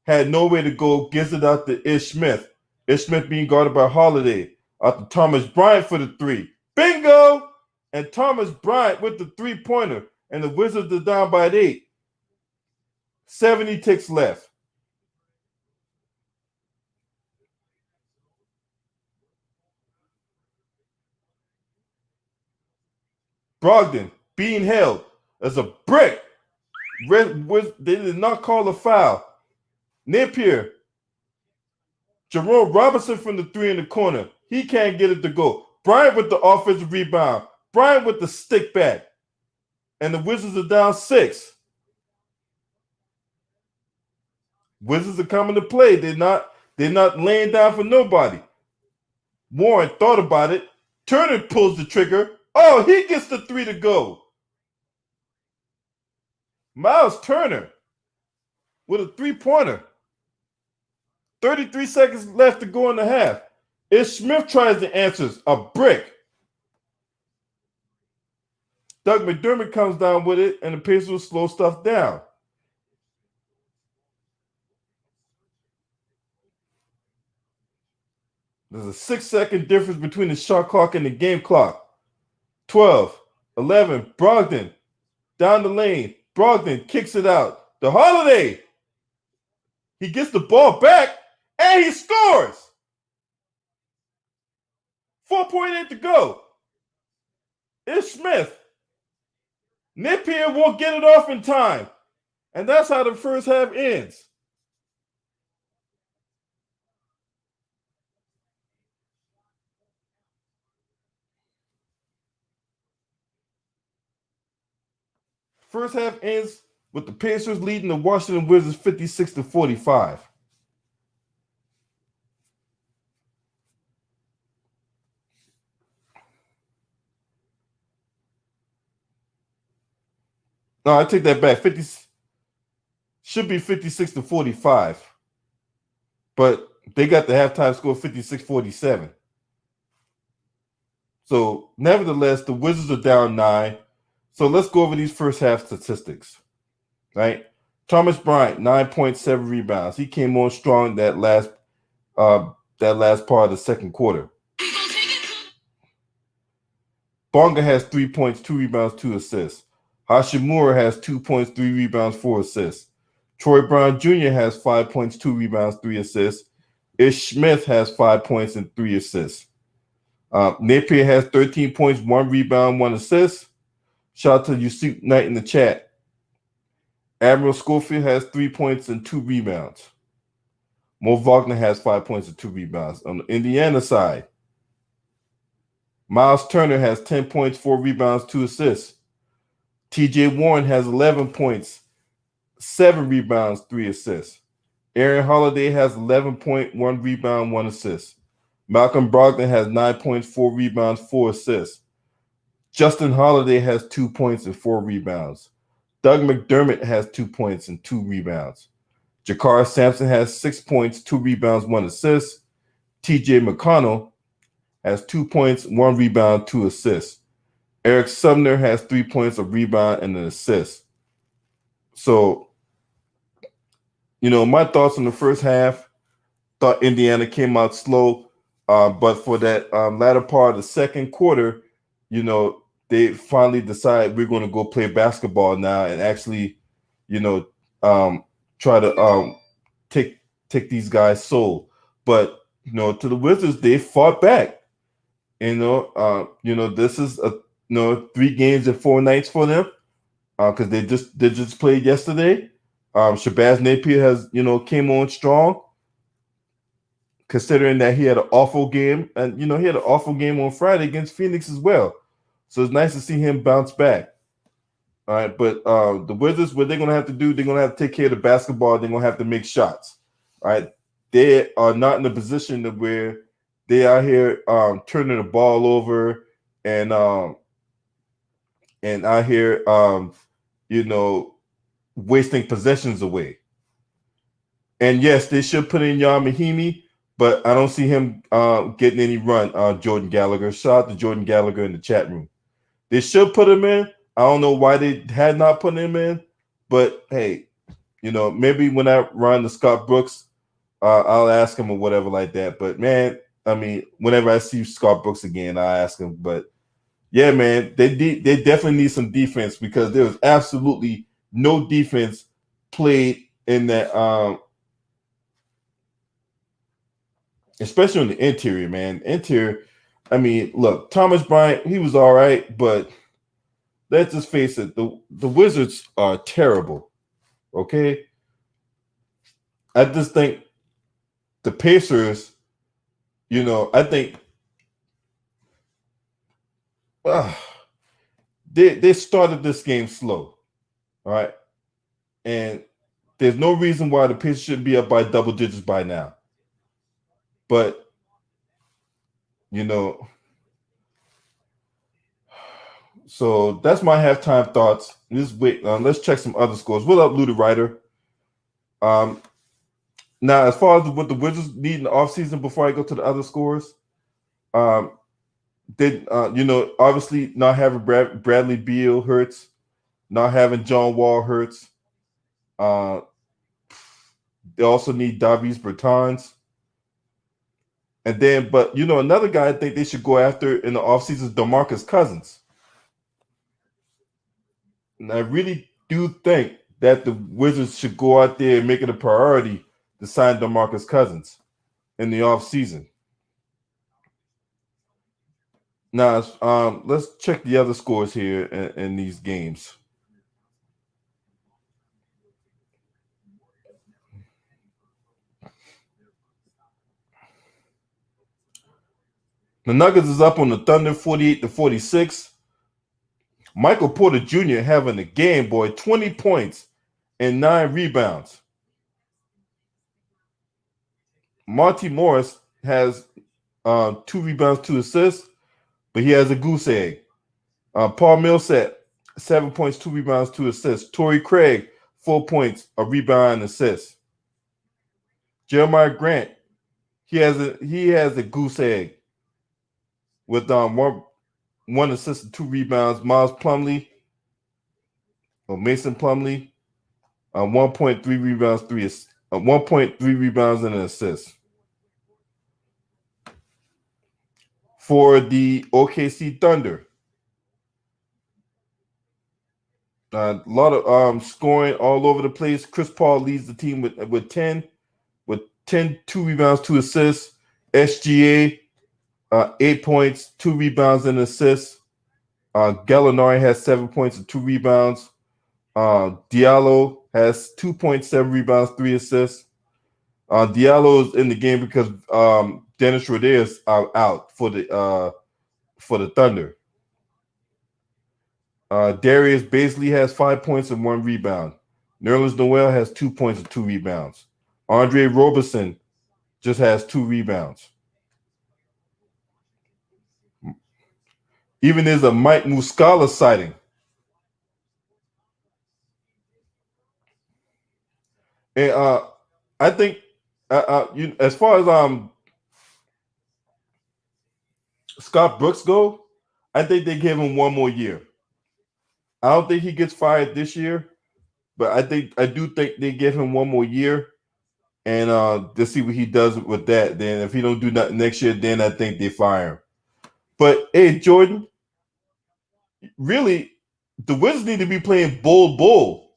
had nowhere to go. Gives it out to Ish Smith. Ish Smith being guarded by Holiday. Out to Thomas Bryant for the three. Bingo! And Thomas Bryant with the three-pointer. And the Wizards are down by 8. 70 ticks left. Brogdon being held as a brick. They did not call a foul. Napier. Jerome Robinson from the three in the corner. He can't get it to go. Bryant with the offensive rebound. Bryant with the stick back. And the Wizards are down 6. Wizards are coming to play. They're not laying down for nobody. Warren thought about it. Turner pulls the trigger. Oh, he gets the 3 to go. Miles Turner with a 3-pointer. 33 seconds left to go in the half. Ish Smith tries to answer a brick. Doug McDermott comes down with it, and the Pacers will slow stuff down. There's a 6-second difference between the shot clock and the game clock. 12, 11, Brogdon down the lane. Brogdon kicks it out. The Holiday. He gets the ball back, and he scores. 4.8 to go. Ish Smith. Napier won't get it off in time. And that's how the first half ends. First half ends with the Pacers leading the Washington Wizards 56-45. No, I take that back. Should be 56-45. But they got the halftime score 56-47. So, nevertheless, the Wizards are down 9. So, let's go over these first half statistics. Right? Thomas Bryant, 9.7 rebounds. He came on strong that last part of the second quarter. Bonga has 3 points, 2 rebounds, 2 assists. Hashimura has 2 points, 3 rebounds, 4 assists. Troy Brown Jr. has 5 points, 2 rebounds, 3 assists. Ish Smith has 5 points and 3 assists. Napier has 13 points, 1 rebound, 1 assist. Shout out to Yusuf Knight in the chat. Admiral Schofield has 3 points and 2 rebounds. Mo Wagner has 5 points and 2 rebounds. On the Indiana side, Miles Turner has 10 points, 4 rebounds, 2 assists. TJ Warren has 11 points, 7 rebounds, 3 assists. Aaron Holiday has 11.1 rebound, 1 assist. Malcolm Brogdon has 9 points, 4 rebounds, 4 assists. Justin Holiday has 2 points and 4 rebounds. Doug McDermott has 2 points and 2 rebounds. Jakar Sampson has 6 points, 2 rebounds, 1 assist. TJ McConnell has 2 points, 1 rebound, 2 assists. Eric Sumner has 3 points, a rebound, and an assist. So, my thoughts on the first half, thought Indiana came out slow. But for that latter part of the second quarter, you know, they finally decide we're going to go play basketball now and actually, you know, try to take these guys' soul. But you know, to the Wizards, they fought back. This is a 3 games and 4 nights for them because they just played yesterday. Shabazz Napier has came on strong, considering that he had an awful game, and he had an awful game on Friday against Phoenix as well. So it's nice to see him bounce back. All right, but the Wizards, what they're gonna have to do, they're gonna have to take care of the basketball. They're gonna have to make shots. All right, they are not in a position to where they are here turning the ball over and out here wasting possessions away. And yes, they should put in Yar Mahimi, but I don't see him getting any run. Jordan Gallagher. Shout out to Jordan Gallagher in the chat room. They should put him in. I don't know why they had not put him in, but hey, maybe when I run the Scott Brooks, I'll ask him or whatever like that. But man, I mean, whenever I see Scott Brooks again, I ask him. But yeah, man, they definitely need some defense because there was absolutely no defense played in that. Especially on the interior, man. Interior, I mean, look, Thomas Bryant, he was all right, but let's just face it, the Wizards are terrible. Okay? I just think the Pacers, I think they started this game slow. All right. And there's no reason why the Pacers should be up by double digits by now. But so that's my halftime thoughts. Let's check some other scores. What up, Luda Ryder? Now, as far as what the Wizards need in the offseason before I go to the other scores, obviously not having Bradley Beal hurts, not having John Wall hurts. They also need Davis Bertans. And then, but another guy I think they should go after in the offseason is DeMarcus Cousins. And I really do think that the Wizards should go out there and make it a priority to sign DeMarcus Cousins in the offseason. Now, let's check the other scores here in these games. The Nuggets is up on the Thunder 48-46. Michael Porter Jr. having a game, boy, 20 points and 9 rebounds. Monty Morris has 2 rebounds, 2 assists, but he has a goose egg. Paul Millsap, 7 points, 2 rebounds, 2 assists. Torrey Craig, 4 points, a rebound, and assist. Jeremiah Grant, he has a goose egg with one assist and 2 rebounds. Mason Plumlee, 1.3 rebounds, 1.3 rebounds and an assist. For the OKC Thunder, a lot of scoring all over the place. Chris Paul leads the team with 10, 2 rebounds, 2 assists. SGA, 8 points, 2 rebounds and assists. Gallinari has 7 points and 2 rebounds. Diallo has 2 points, 7 rebounds, 3 assists. Diallo is in the game because Dennis Schroeder is out for the Thunder. Darius Baisley has 5 points and 1 rebound. Nerlens Noel has 2 points and 2 rebounds. Andre Roberson just has 2 rebounds. Even there's a Mike Muscala sighting. And I think as far as Scott Brooks go, I think they give him 1 more year. I don't think he gets fired this year, but I do think they give him 1 more year. and to see what he does with that. Then if he don't do nothing next year, then I think they fire him. But hey, Jordan, really, the Wizards need to be playing bull.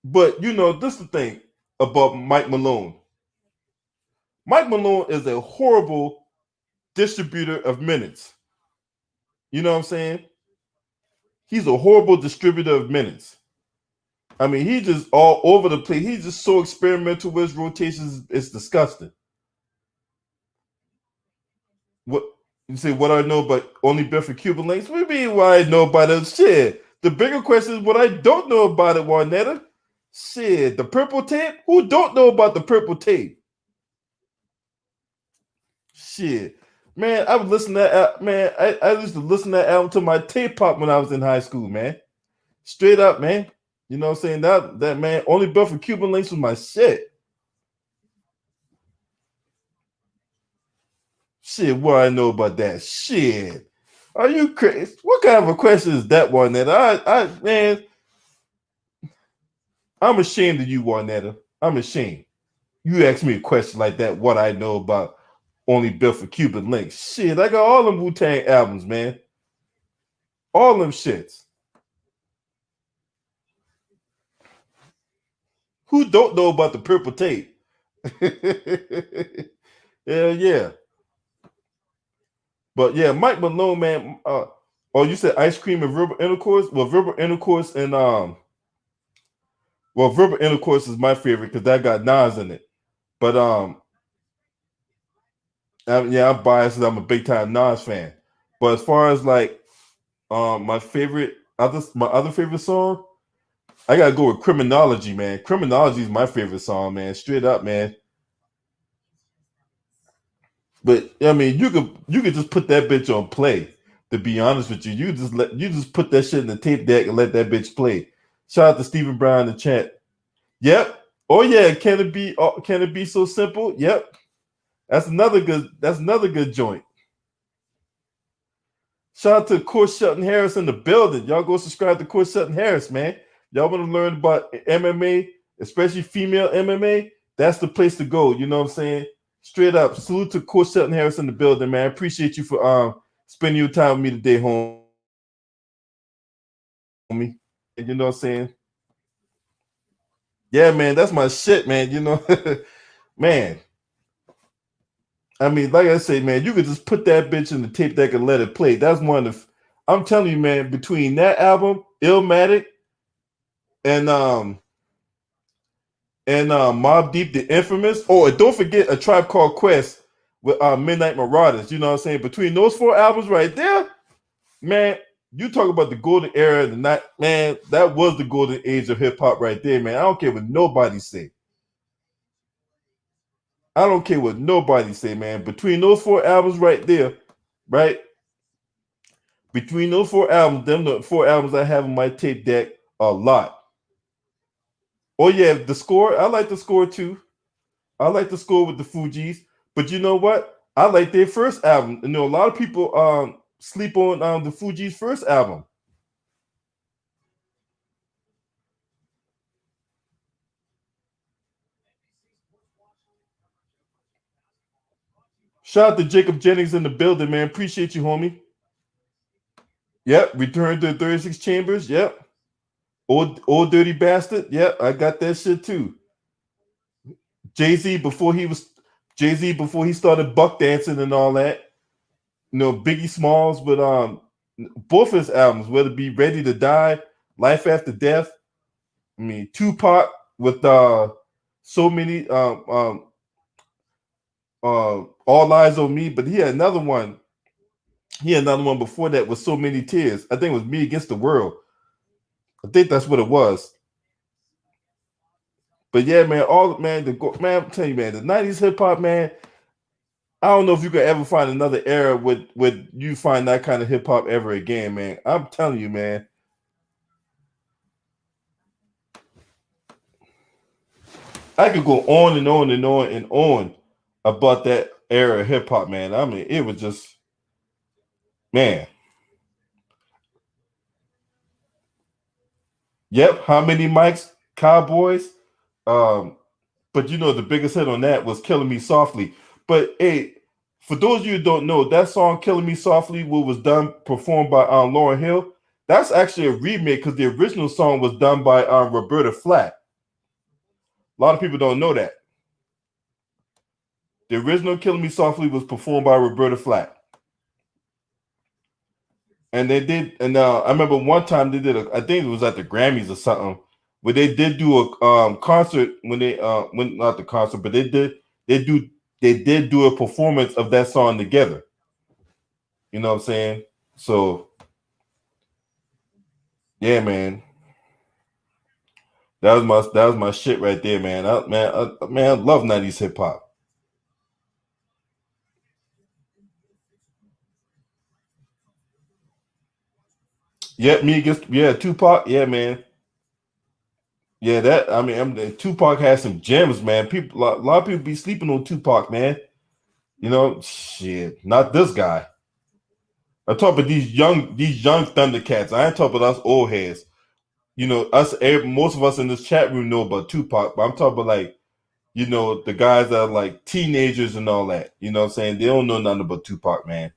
But you know, this is the thing about Mike Malone. Mike Malone is a horrible distributor of minutes. You know what I'm saying? He's a horrible distributor of minutes. I mean, he's just all over the place. He's just so experimental with his rotations. It's disgusting. What you say? What I know, but only built for Cuban links. What do you mean? What I know about it? Shit. The bigger question is what I don't know about it, Juanetta. Shit, the purple tape. Who don't know about the purple tape? Shit, man, I would listen to that. Man, I used to listen to that album to my tape pop when I was in high school, man. Straight up, man. You know what I'm saying? That man, only built for Cuban links was my shit. Shit, what I know about that? Shit. Are you crazy? What kind of a question is that, Juanetta? Man, I'm ashamed of you, Juanetta. I'm ashamed. You ask me a question like that, what I know about only built for Cuban links. Shit, I got all them Wu-Tang albums, man. All them shits. Who don't know about the purple tape? Hell yeah. But yeah, Mike Malone, man. Oh, you said ice cream and verbal intercourse? Well, verbal intercourse and verbal intercourse is my favorite because that got Nas in it. But yeah, I'm biased because I'm a big time Nas fan. But as far as like my other favorite song, I gotta go with Criminology, man. Criminology is my favorite song, man. Straight up, man. But I mean, you could just put that bitch on play. To be honest with you, you just put that shit in the tape deck and let that bitch play. Shout out to Stephen Brown in the chat. Yep. Oh yeah, can it be so simple? Yep. That's another good joint. Shout out to Court Shelton Harris in the building. Y'all go subscribe to Court Shelton Harris, man. Y'all want to learn about MMA, especially female MMA? That's the place to go. You know what I'm saying? Straight up. Salute to Court Shelton Harris in the building, man. I appreciate you for spending your time with me today, homie. And you know what I'm saying? Yeah, man, that's my shit, man. You know, man. I mean, like I say, man, you could just put that bitch in the tape deck and let it play. That's one of I'm telling you, man, between that album, Illmatic, and Mobb Deep, the Infamous. Oh, and don't forget A Tribe Called Quest with Midnight Marauders. You know what I'm saying? Between those four albums right there, man, you talk about the golden era, the night, man, that was the golden age of hip hop right there, man. I don't care what nobody say. I don't care what nobody say, man. Between those four albums right there, right? Between those four albums, them the four albums I have on my tape deck, a lot. Oh yeah, the score. I like the score too. I like the score with the Fugees. But you know what? I like their first album. You know, a lot of people sleep on the Fugees' first album. Shout out to Jacob Jennings in the building, man. Appreciate you, homie. Yep, Return to the 36 Chambers. Yep. Old Dirty Bastard. Yep, I got that shit too. Jay-Z before he started buck dancing and all that. You know, Biggie Smalls with both his albums, whether it be Ready to Die, Life After Death. I mean, Tupac with so many All Eyes on Me, but he had another one. He had another one before that with So Many Tears. I think it was Me Against the World. I think that's what it was. But yeah, man, man, I'm telling you, man, the 90s hip hop, man. I don't know if you could ever find another era with you find that kind of hip hop ever again, man. I'm telling you, man. I could go on and on and on and on about that era of hip hop, man. I mean, it was just, man. Yep. How many mics? Cowboys. Um, But you know, the biggest hit on that was "Killing Me Softly." But hey, for those of you who don't know, that song "Killing Me Softly," what was done performed by Lauryn Hill, that's actually a remake because the original song was done by Roberta Flack. A lot of people don't know that. The original "Killing Me Softly" was performed by Roberta Flack. And they did, and I remember one time they did I think it was at the Grammys or something, where they did do a concert when when not the concert, but they do they did do a performance of that song together. You know what I'm saying? So yeah, man, that was my shit right there, man. I love '90s hip hop. Yeah, me against Tupac. Yeah, man. Yeah, that I mean, Tupac has some gems, man. A lot of people be sleeping on Tupac, man. You know, shit, not this guy. I talk about these young Thundercats. I ain't talking about us old heads. You know, most of us in this chat room know about Tupac, but I'm talking about like, you know, the guys that are like teenagers and all that. You know what I'm saying? They don't know nothing about Tupac, man.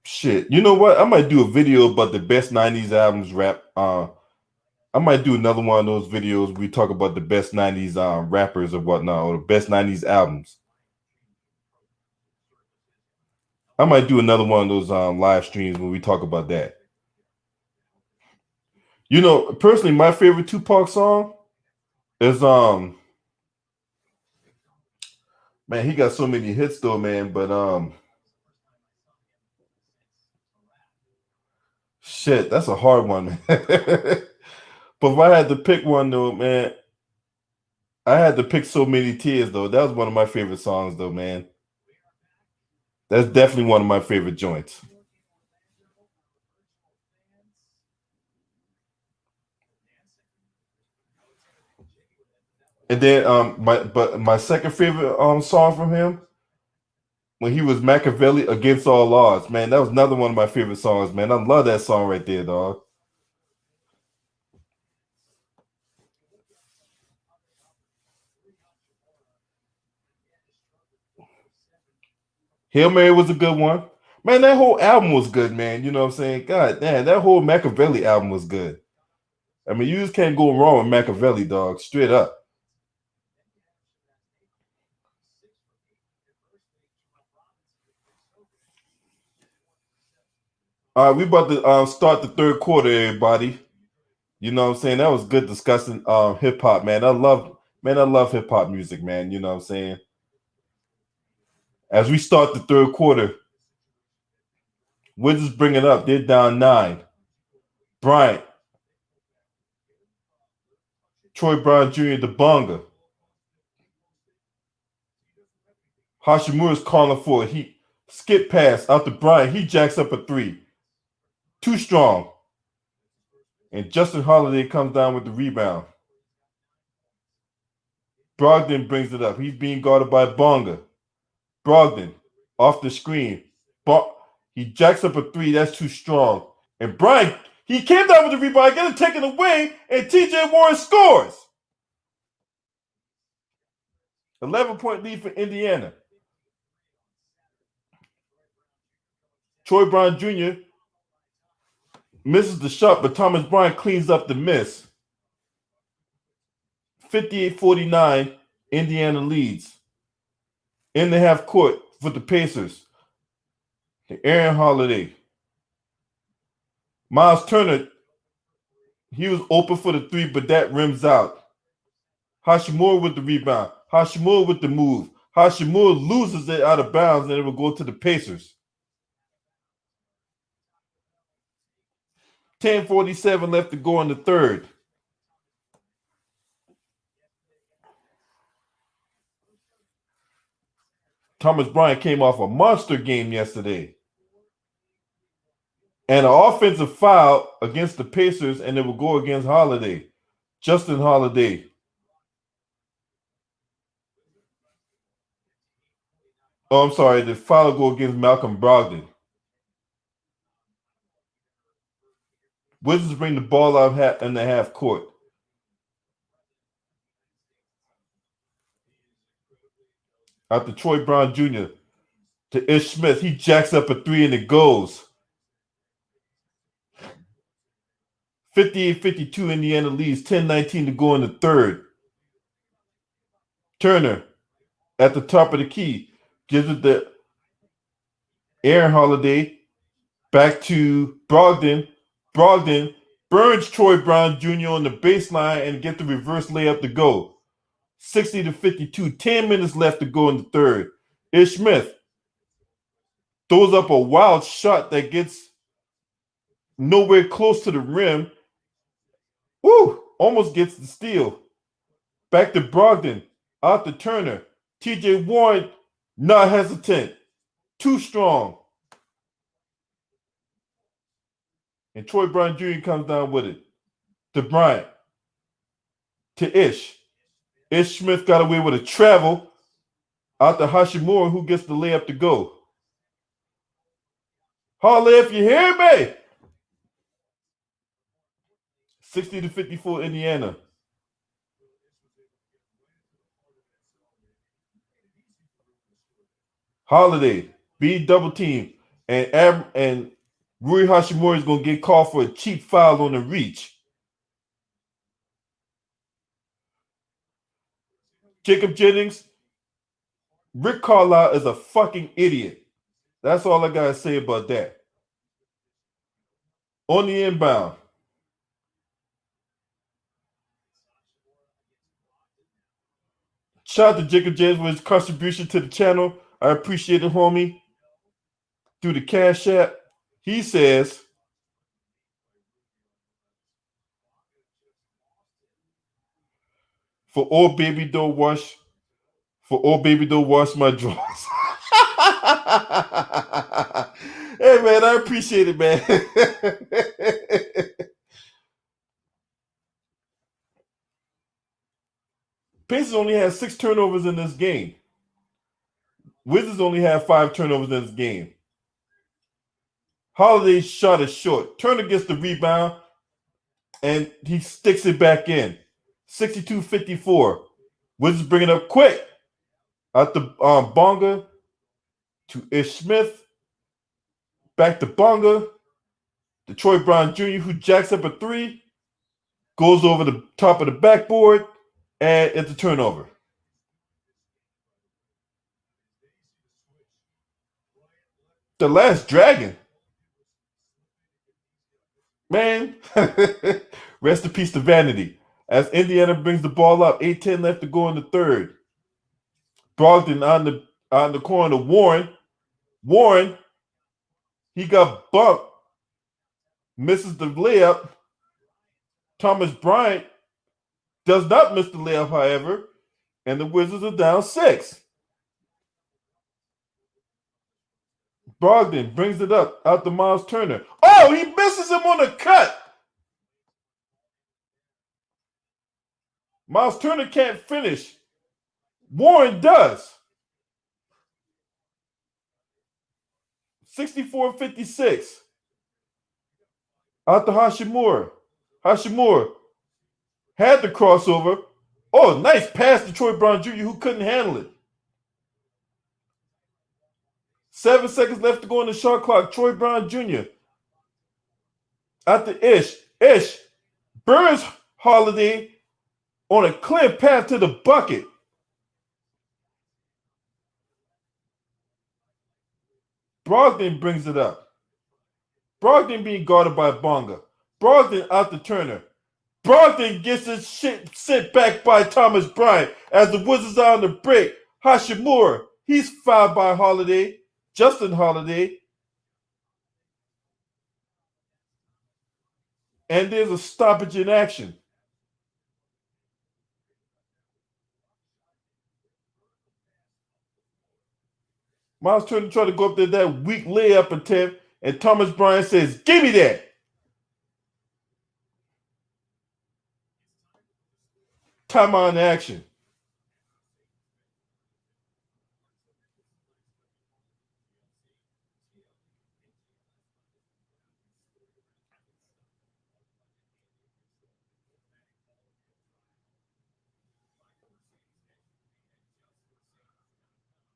Shit. You know what? I might do a video about the best '90s albums rap. I might do another one of those videos we talk about the best '90s rappers or whatnot, or the best '90s albums. I might do another one of those live streams when we talk about that. You know, personally, my favorite Tupac song is man, he got so many hits though, man. But shit, that's a hard one, man. But if I had to pick one though, man, I had to pick "So Many Tears" though. That was one of my favorite songs though, man. That's definitely one of my favorite joints. And then my second favorite song from him when he was Machiavelli Against All Odds, man. That was another one of my favorite songs, man. I love that song right there, dog. Hail Mary was a good one. Man, that whole album was good, man. You know what I'm saying? God damn, that whole Machiavelli album was good. I mean, you just can't go wrong with Machiavelli, dog. Straight up. All right, we about to start the third quarter, everybody. You know what I'm saying? That was good discussing hip hop, man. I love hip hop music, man. You know what I'm saying? As we start the third quarter, Wizards bring it up. They're down 9. Bryant, Troy Brown Jr., the Bonga. Hashimura's calling for it. He skip pass out to Bryant. He jacks up a 3. Too strong. And Justin Holiday comes down with the rebound. Brogdon brings it up. He's being guarded by Bonga. Brogdon off the screen. He jacks up a 3. That's too strong. And Bryant, he came down with the rebound, get it taken away, and TJ Warren scores. 11-point lead for Indiana. Troy Brown Jr. misses the shot, but Thomas Bryant cleans up the miss. 58-49, Indiana leads. In the half court for the Pacers. Aaron Holiday. Miles Turner, he was open for the 3, but that rims out. Hashimura with the rebound. Hashimura with the move. Hashimura loses it out of bounds, and it will go to the Pacers. 10:47 left to go in the third. Thomas Bryant came off a monster game yesterday. And an offensive foul against the Pacers, and it will go against Holiday. Justin Holiday. Oh, I'm sorry. The foul goal against Malcolm Brogdon. Wizards bring the ball out in the half court. Out to Troy Brown Jr. to Ish Smith. He jacks up a three and it goes. 58-52, Indiana leads. 10-19 to go in the third. Turner at the top of the key gives it to Aaron Holiday. Back to Brogdon. Brogdon burns Troy Brown Jr. on the baseline and get the reverse layup to go. 60-52. 10 minutes left to go in the third. Ish Smith throws up a wild shot that gets nowhere close to the rim. Woo! Almost gets the steal. Back to Brogdon. Out to Turner. TJ Warren, not hesitant. Too strong. And Troy Brown Jr. comes down with it. To Bryant. To Ish. Ish Smith got away with a travel. Out to Hashimura, who gets the layup to go. Holla if you hear me. 60-54 Indiana. Holiday, be double team, and Rui Hashimura is going to get called for a cheap foul on the reach. Jacob Jennings, Rick Carlisle is a fucking idiot. That's all I got to say about that. On the inbound. Shout out to Jacob Jennings for his contribution to the channel. I appreciate it, homie. Through the Cash App. He says, for all baby don't wash my drawers. Hey man, I appreciate it, man. Pacers only had 6 turnovers in this game. Wizards only had 5 turnovers in this game. Holiday's shot is short. Turner gets the rebound and he sticks it back in. 62-54. Wizards bring it up quick. Out the Bonga to Ish Smith. Back to Bonga. To Troy Brown Jr., who jacks up a 3. Goes over the top of the backboard. And it's a turnover. The Last Dragon. Man, rest in peace to Vanity. As Indiana brings the ball up, 8:10 left to go in the third. Brogdon on the corner to Warren. Warren, he got bumped. Misses the layup. Thomas Bryant does not miss the layup, however. And the Wizards are down 6. Brogdon brings it up out to Miles Turner. Oh, he misses him on the cut. Miles Turner can't finish. Warren does. 64-56. Out to Hashimura. Hashimura had the crossover. Oh, nice pass to Troy Brown Jr., who couldn't handle it. 7 seconds left to go on the shot clock. Troy Brown Jr. Out to Ish. Ish burns Holiday on a clear path to the bucket. Brogdon brings it up. Brogdon being guarded by Bonga. Brogdon out to Turner. Brogdon gets his shit sent back by Thomas Bryant as the Wizards are on the break. Hashimura, he's fouled by Holiday. Justin Holiday. And there's a stoppage in action. Miles Turner tried to go up there that weak layup attempt, and Thomas Bryant says, "Give me that." Timeout in action.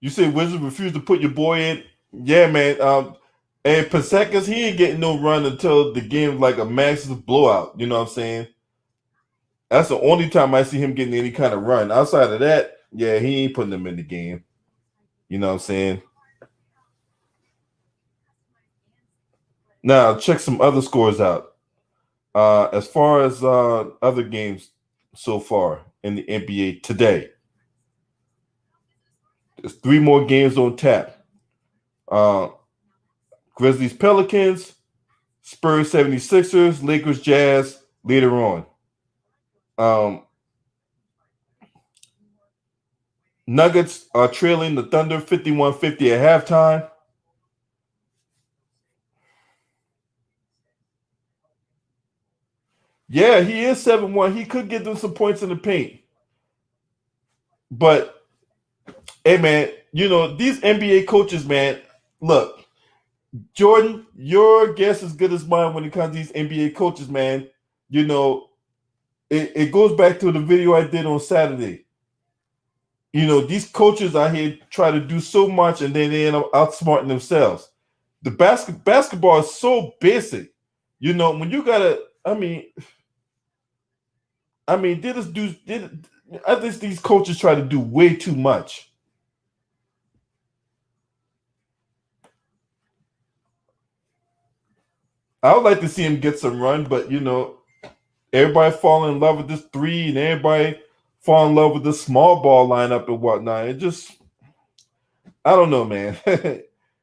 You say Wizards refuse to put your boy in? Yeah, man. And Pasecas, he ain't getting no run until the game like a massive blowout. You know what I'm saying? That's the only time I see him getting any kind of run. Outside of that, yeah, he ain't putting him in the game. You know what I'm saying? Now check some other scores out. As far as other games so far in the NBA today, there's 3 more games on tap. Uh, Grizzlies Pelicans, Spurs 76ers, Lakers Jazz later on. Um, Nuggets are trailing the Thunder 51-50 at halftime. Yeah, he is 7-1. He could get them some points in the paint. But, hey, man, you know, these NBA coaches, man, look, Jordan, your guess is as good as mine when it comes to these NBA coaches, man. You know, it goes back to the video I did on Saturday. You know, these coaches out here try to do so much and then they end up outsmarting themselves. The basketball is so basic. You know, when you gotta, I mean, I think these coaches try to do way too much. I would like to see him get some run, but you know, everybody fall in love with this 3 and everybody fall in love with the small ball lineup and whatnot. It just, I don't know, man.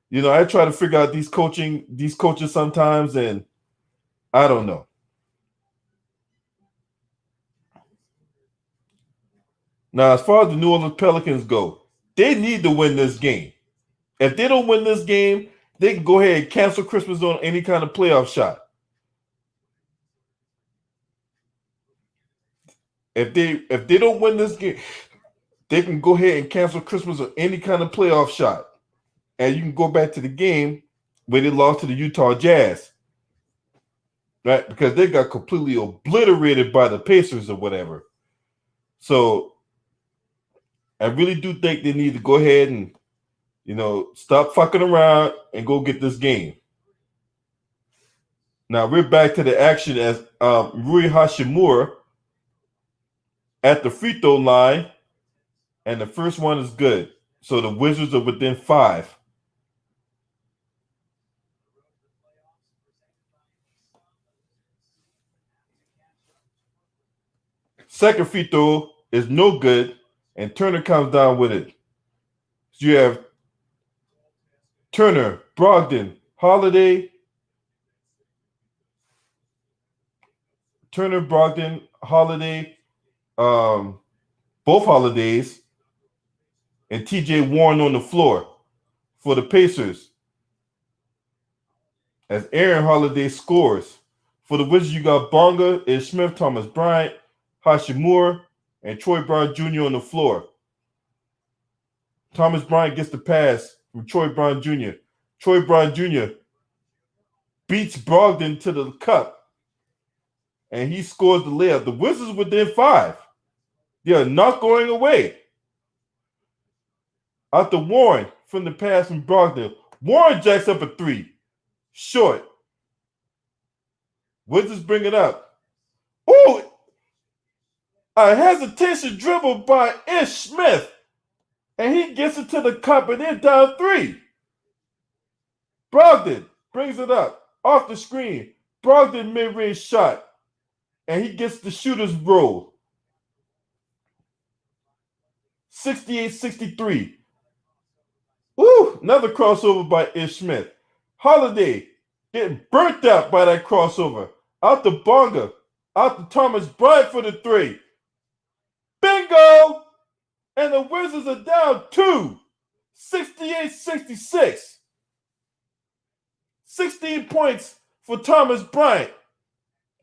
You know, I try to figure out these coaches sometimes, and I don't know. Now, as far as the New Orleans Pelicans go, they need to win this game. If they don't win this game, they can go ahead and cancel Christmas on any kind of playoff shot. If they don't win this game, they can go ahead and cancel Christmas on any kind of playoff shot. And you can go back to the game where they lost to the Utah Jazz. Right? Because they got completely obliterated by the Pacers or whatever. So I really do think they need to go ahead and, you know, stop fucking around and go get this game. Now we're back to the action as Rui Hachimura at the free throw line, and the first one is good. So the Wizards are within 5. Second free throw is no good, and Turner comes down with it. So you have Turner, Brogdon, Holiday, both Holidays, and TJ Warren on the floor for the Pacers. As Aaron Holiday scores. For the Wizards, you got Bonga, Ish Smith, Thomas Bryant, Hachimura, and Troy Brown Jr. on the floor. Thomas Bryant gets the pass from Troy Brown Jr. Troy Brown Jr. beats Brogdon to the cup, and he scores the layup. The Wizards within 5. They are not going away. Out to Warren from the pass from Brogdon. Warren jacks up a 3. Short. Wizards bring it up. Ooh! A hesitation dribble by Ish Smith. And he gets it to the cup and they're down 3. Brogdon brings it up off the screen. Brogdon mid-range shot. And he gets the shooter's roll. 68-63. Woo! Another crossover by Ish Smith. Holiday getting burnt out by that crossover. Out to Bonga. Out to Thomas Bryant for the 3. Bingo! And the Wizards are down 2. 68-66. 16 points for Thomas Bryant.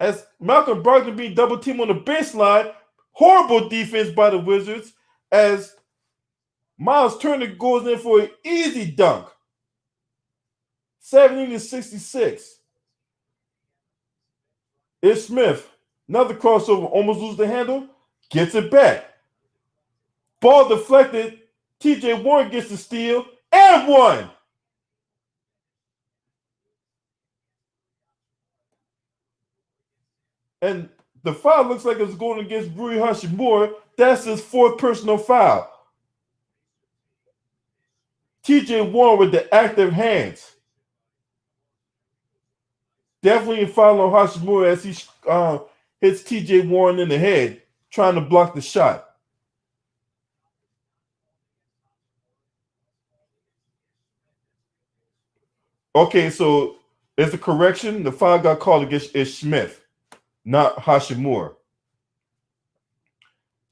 As Malcolm Brogdon being double teamed on the baseline. Horrible defense by the Wizards as Miles Turner goes in for an easy dunk. 70-66. Ish Smith, another crossover, almost loses the handle, gets it back. Ball deflected TJ Warren gets the steal and one. And the foul looks like it's going against Rui Hachimura. That's his fourth personal foul. TJ Warren with the active hands. Definitely a foul on Hachimura as he hits TJ Warren in the head, trying to block the shot. Okay, so there's a correction. The foul got called against Ish Smith, not Hachimura.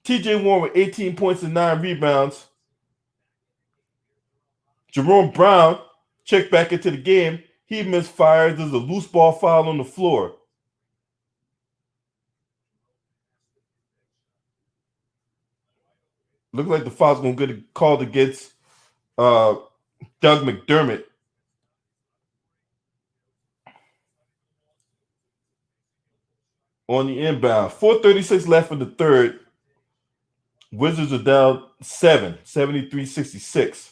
TJ Warren with 18 points and 9 rebounds. Jerome Brown checked back into the game. He misfires. There's a loose ball foul on the floor. Looks like the foul's going to get called against Doug McDermott. On the inbound. 4:36 left in the third. Wizards are down 7, 73-66.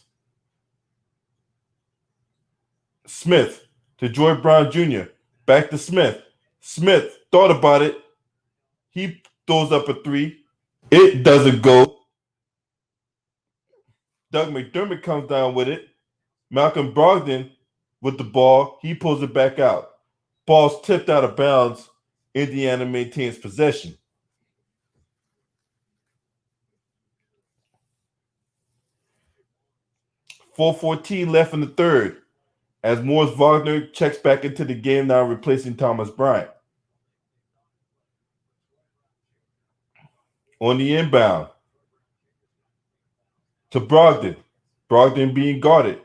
Smith to Joy Brown Jr. Back to Smith. Smith thought about it. He throws up a three. It doesn't go. Doug McDermott comes down with it. Malcolm Brogdon with the ball. He pulls it back out. Ball's tipped out of bounds. Indiana maintains possession. .414 left in the third as Morris Wagner checks back into the game now, replacing Thomas Bryant. On the inbound to Brogdon. Brogdon being guarded.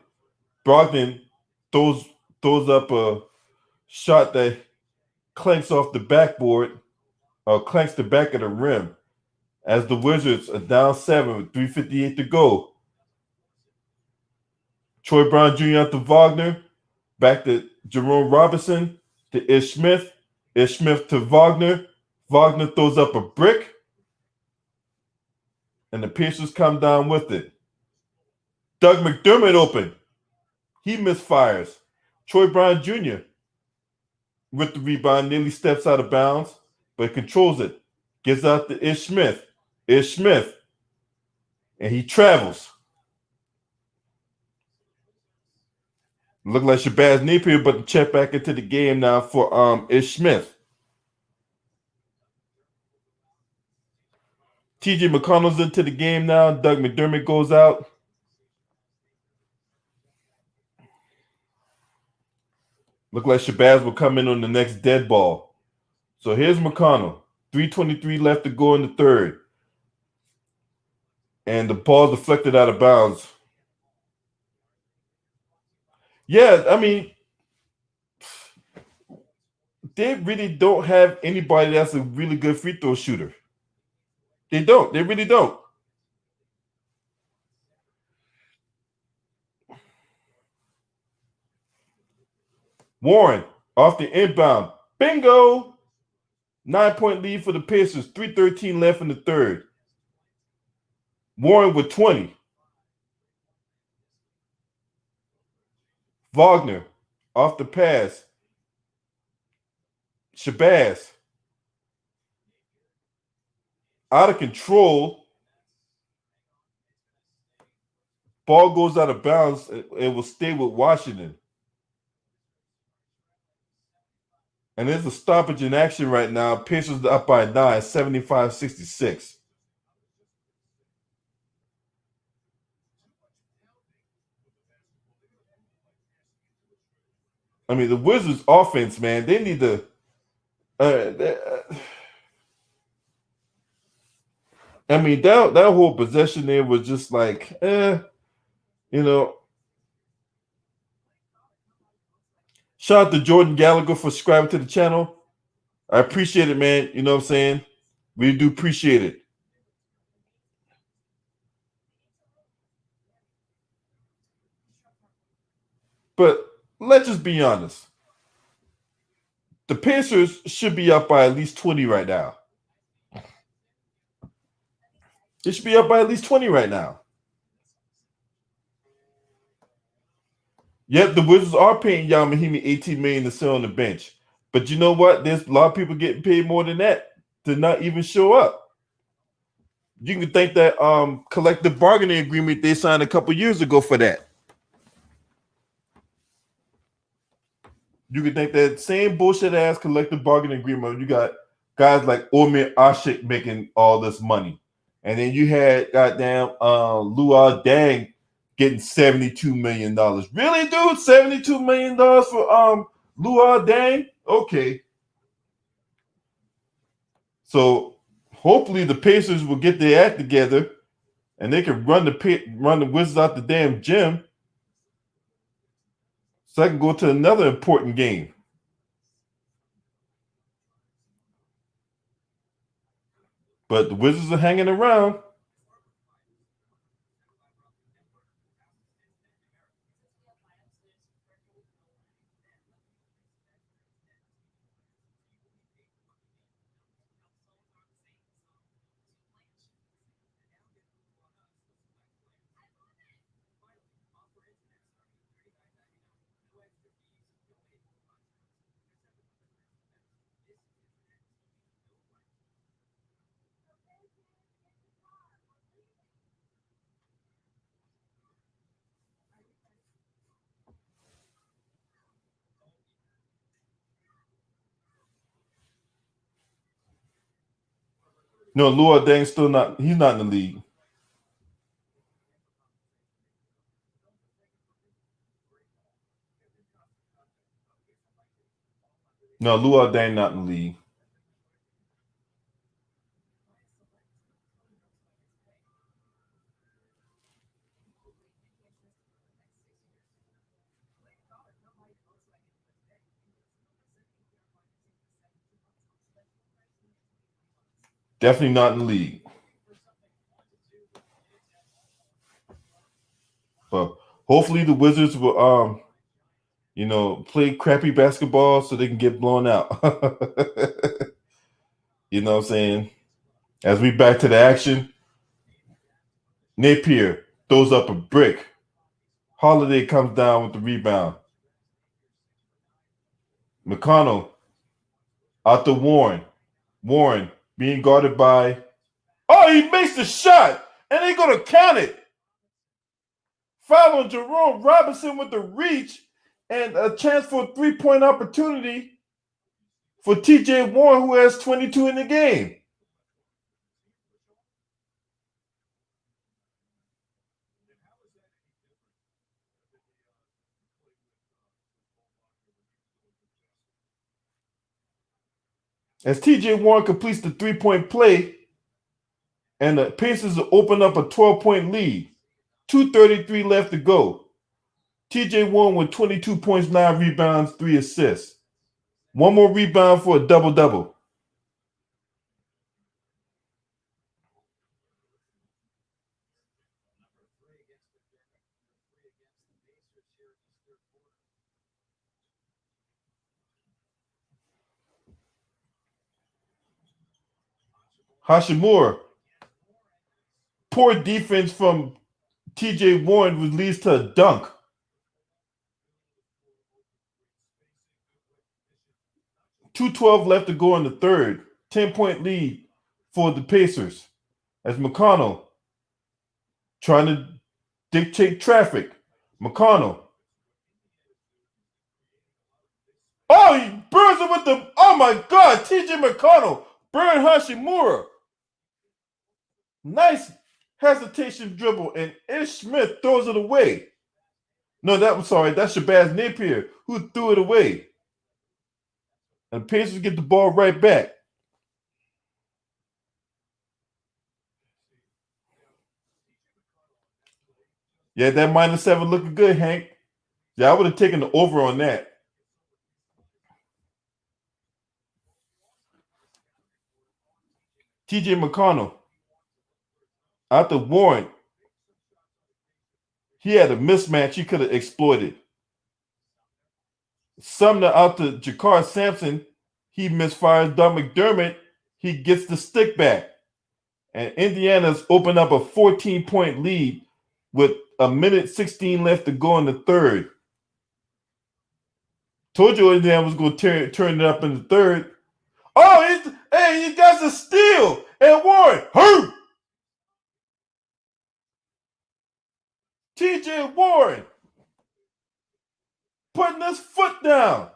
Brogdon throws up a shot that clanks off the backboard or clanks the back of the rim as the Wizards are down 7 with 3:58 to go. Troy Brown Jr. out to Wagner. Back to Jerome Robinson to Ish Smith. Ish Smith to Wagner. Wagner throws up a brick. And the Pacers come down with it. Doug McDermott open. He misfires. Troy Brown Jr. with the rebound nearly steps out of bounds, but controls it. Gives out to Ish Smith. Ish Smith. And he travels. Look like Shabazz Napier, but to check back into the game now for Ish Smith. TJ McConnell's into the game now. Doug McDermott goes out. Look like Shabazz will come in on the next dead ball. So here's McConnell. 3:23 left to go in the third. And the ball deflected out of bounds. Yeah, I mean, they really don't have anybody that's a really good free throw shooter. They don't. They really don't. Warren off the inbound. Bingo! 9-point lead for the Pacers. 3:13 left in the third. Warren with 20. Wagner off the pass. Shabazz out of control. Ball goes out of bounds. It will stay with Washington. And there's a stoppage in action right now. Pacers up by 9, 75-66. I mean, the Wizards' offense, man, they need to. I mean, that whole possession there was just like, you know. Shout out to Jordan Gallagher for subscribing to the channel. I appreciate it, man. You know what I'm saying? We do appreciate it. But let's just be honest. The Pacers should be up by at least 20 right now. They should be up by at least 20 right now. Yep, the Wizards are paying Yao Mahimi $18 million to sit on the bench. But you know what? There's a lot of people getting paid more than that to not even show up. You can thank that collective bargaining agreement they signed a couple years ago for that. You can thank that same bullshit ass collective bargaining agreement. You got guys like Omir Ashik making all this money. And then you had goddamn Luol Deng getting $72 million. Really, dude? $72 million for Luol Deng? Okay. So hopefully the Pacers will get their act together and they can run the Wizards out the damn gym so I can go to another important game. But the Wizards are hanging around. No, Luol Deng's still not. He's not in the league. No, Luol Deng not in the league. Definitely not in the league. But hopefully the Wizards will play crappy basketball so they can get blown out. You know what I'm saying? As we back to the action, Napier throws up a brick. Holiday comes down with the rebound. McConnell out to Warren. Warren being guarded by. Oh, he makes the shot, and they're going to count it. Foul on Jerome Robinson with the reach and a chance for a three-point opportunity for TJ Warren, who has 22 in the game. As TJ Warren completes the three-point play, and the Pacers open up a 12-point lead. 2:33 left to go. TJ Warren with 22 points, 9 rebounds, 3 assists. One more rebound for a double-double. Hashimura. Poor defense from TJ Warren leads to a dunk. 2:12 left to go in the third. 10-point lead for the Pacers. As McConnell trying to dictate traffic. McConnell. Oh, he burns it with the. Oh my God, TJ McConnell. Burn Hashimura. Nice hesitation dribble, and Ish Smith throws it away. No, that's Shabazz Napier who threw it away. And the Pacers get the ball right back. Yeah, that -7 looking good, Hank. Yeah, I would have taken the over on that. TJ McConnell. Out to Warren. He had a mismatch he could have exploited. Sumner out to Jakar Sampson. He misfires. Doug McDermott. He gets the stick back. And Indiana's opened up a 14-point lead with a minute 16 left to go in the third. Told you Indiana was going to turn it up in the third. Oh, hey, you guys are steal. And Warren, hurt. TJ Warren putting his foot down.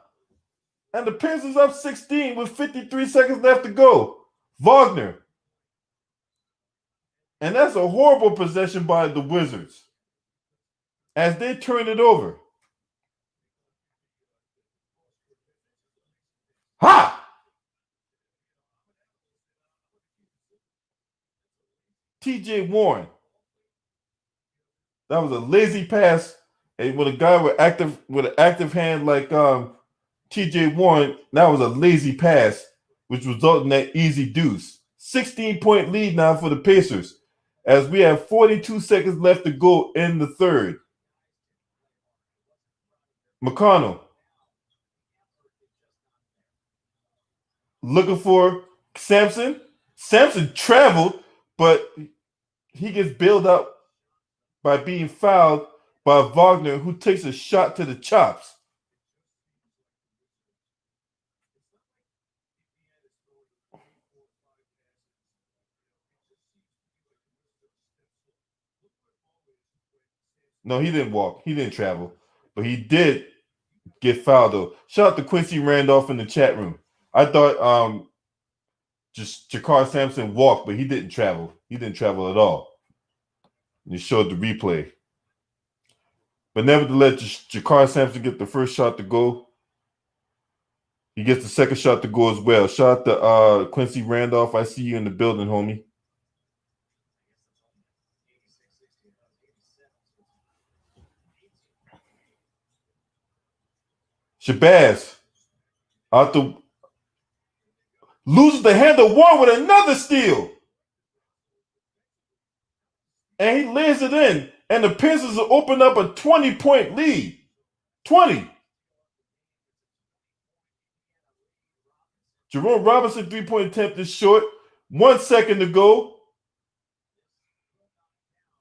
And the Pacers up 16 with 53 seconds left to go. Wagner. And that's a horrible possession by the Wizards as they turn it over. Ha! TJ Warren. That was a lazy pass. And with a guy with an active hand like TJ Warren, that was a lazy pass, which resulted in that easy deuce. 16-point lead now for the Pacers, as we have 42 seconds left to go in the third. McConnell looking for Sampson. Sampson traveled, but he gets bailed out by being fouled by Wagner, who takes a shot to the chops. No, he didn't walk. He didn't travel. But he did get fouled, though. Shout out to Quincy Randolph in the chat room. I thought just Jakar Sampson walked, but he didn't travel. He didn't travel at all. And he showed the replay. But nevertheless, Jakar Sampson gets the first shot to go. He gets the second shot to go as well. Shout out to Quincy Randolph. I see you in the building, homie. Shabazz loses the handle one with another steal. And he lays it in. And the Pacers will open up a 20-point lead. 20. Jerome Robinson 3-point attempt is short. 1 second to go.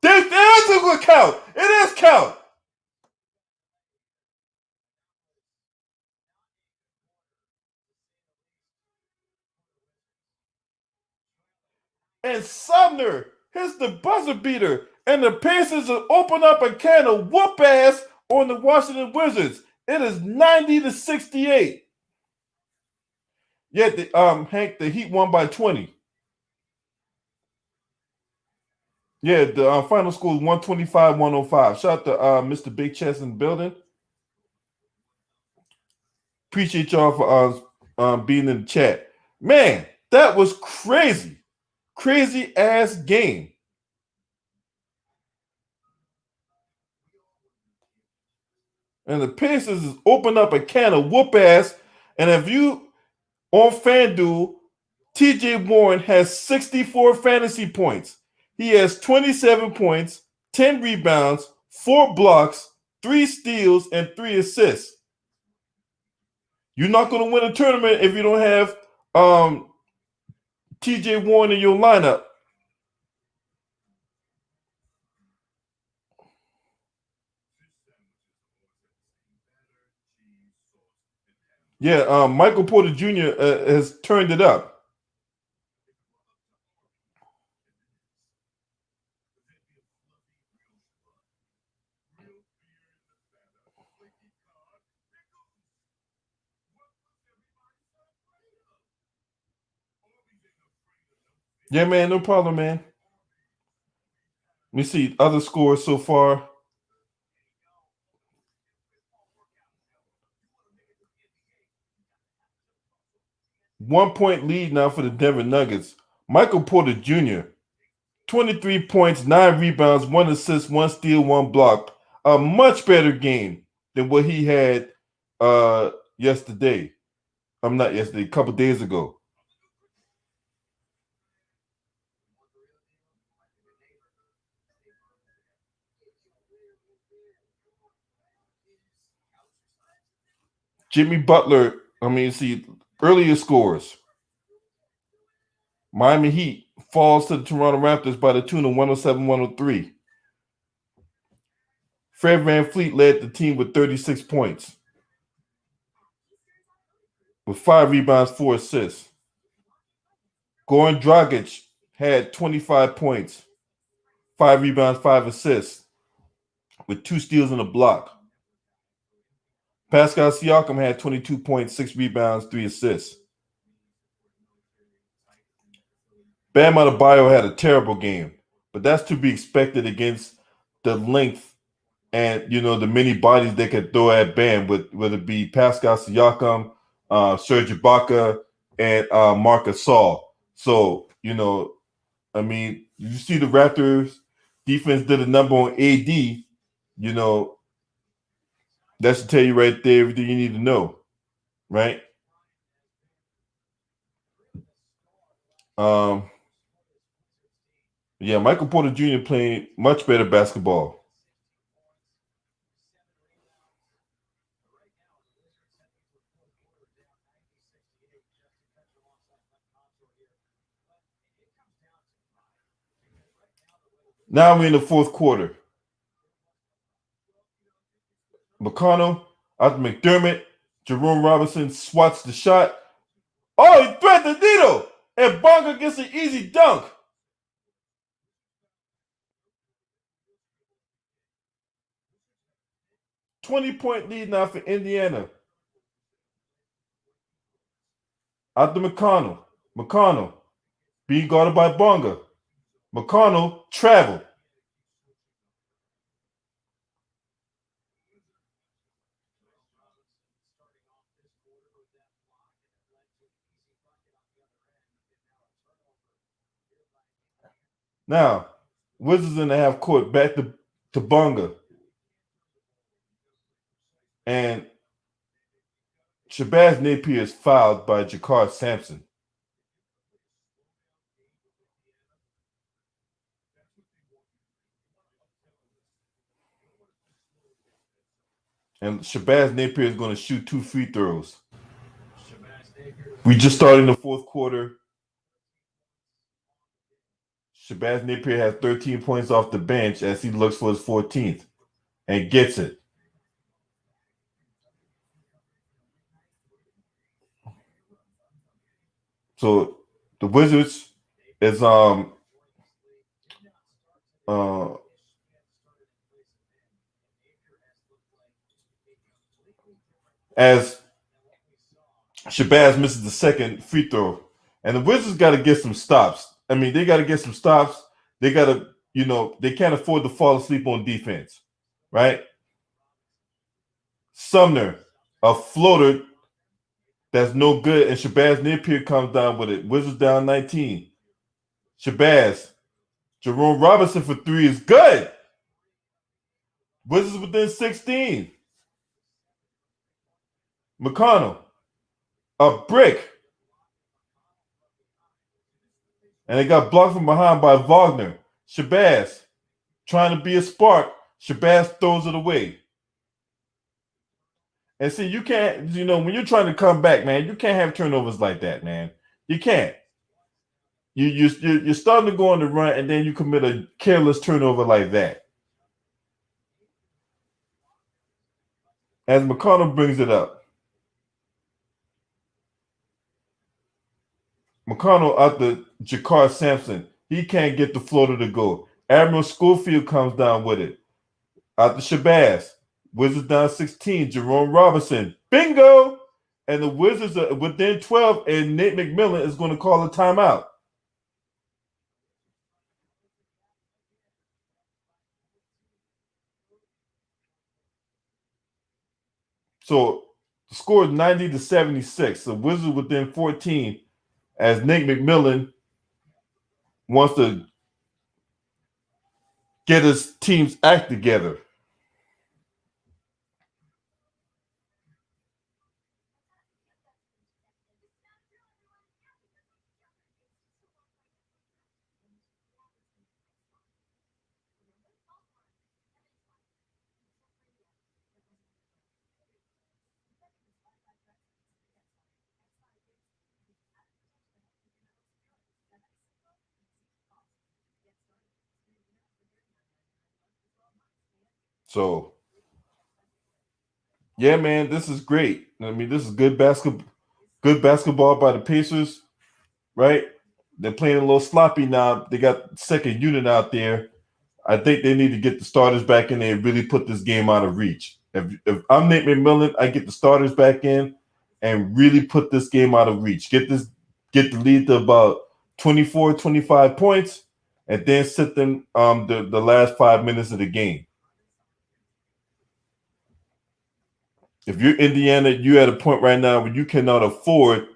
It is count. It is count. And Sumner hits the buzzer beater. And the Pacers will open up a can of whoop ass on the Washington Wizards. It is 90-68. Yet, Hank, the Heat won by 20. Yeah, the final score is 125-105. Shout out to Mr. Big Chest in the building. Appreciate y'all for being in the chat. Man, that was crazy. Crazy ass game. And the Pacers is open up a can of whoop ass. And if you on FanDuel, TJ Warren has 64 fantasy points. He has 27 points, 10 rebounds, 4 blocks, 3 steals, and 3 assists. You're not going to win a tournament if you don't have TJ Warren in your lineup. Yeah, Michael Porter Jr. Has turned it up. Yeah, man, no problem, man. Let me see other scores so far. One-point lead now for the Denver Nuggets. Michael Porter Jr., 23 points, 9 rebounds, 1 assist, 1 steal, 1 block. A much better game than what he had yesterday. Not yesterday, a couple days ago. Jimmy Butler, earlier scores. Miami Heat falls to the Toronto Raptors by the tune of 107-103. Fred VanVleet led the team with 36 points. with 5 rebounds, 4 assists. Goran Dragic had 25 points, 5 rebounds, 5 assists, with 2 steals and a block. Pascal Siakam had 22 points, 6 rebounds, 3 assists. Bam Adebayo had a terrible game, but that's to be expected against the length and the many bodies they could throw at Bam, whether it be Pascal Siakam, Serge Ibaka, and Marc Gasol. So I mean, you see the Raptors defense did a number on AD. That should tell you right there everything you need to know, right? Yeah, Michael Porter Jr. playing much better basketball. Now we're in the fourth quarter. McConnell after McDermott, Jerome Robinson swats the shot. Oh, he threads the needle, and Bonga gets an easy dunk. 20-point lead now for Indiana. After McConnell being guarded by Bonga. McConnell traveled. Now, Wizards in the half court back to Bonga. And Shabazz Napier is fouled by Jakar Sampson. And Shabazz Napier is going to shoot 2 free throws. We just started in the fourth quarter. Shabazz Napier has 13 points off the bench as he looks for his 14th and gets it. So the Wizards is as Shabazz misses the second free throw, and the Wizards got to get some stops. I mean, they got to get some stops. They got to, they can't afford to fall asleep on defense, right? Sumner, a floater that's no good, and Shabazz Napier comes down with it. Wizards down 19. Shabazz, Jerome Robinson for 3 is good. Wizards within 16. McConnell, a brick. And they got blocked from behind by Wagner. Shabazz, trying to be a spark. Shabazz throws it away. And see, you can't, when you're trying to come back, man, you can't have turnovers like that, man. You can't. You're starting to go on the run, and then you commit a careless turnover like that. As McConnell brings it up. McConnell out the Jakar Sampson. He can't get the floater to go. Admiral Schofield comes down with it. Out the Shabazz. Wizards down 16. Jerome Robinson. Bingo! And the Wizards are within 12, and Nate McMillan is going to call a timeout. So the score is 90-76. So Wizards within 14 as Nate McMillan wants to get his team's act together. So, yeah, man, this is great. I mean, this is good basketball. Good basketball by the Pacers, right? They're playing a little sloppy now. They got second unit out there. I think they need to get the starters back in there and really put this game out of reach. If I'm Nate McMillan, I get the starters back in and really put this game out of reach. Get the lead to about 24, 25 points, and then sit them the last 5 minutes of the game. If you're Indiana, you're at a point right now where you cannot afford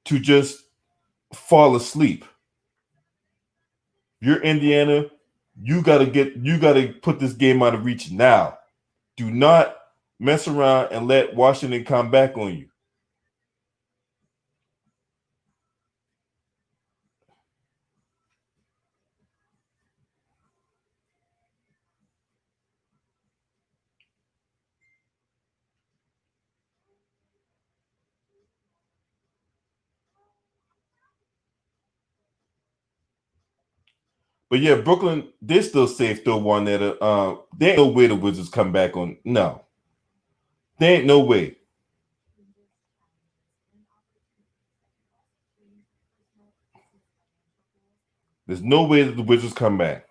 to just fall asleep. If you're Indiana, you gotta put this game out of reach now. Do not mess around and let Washington come back on you. But yeah, Brooklyn, they're still safe though. One that there ain't no way the Wizards come back on. No, there ain't no way. There's no way that the Wizards come back.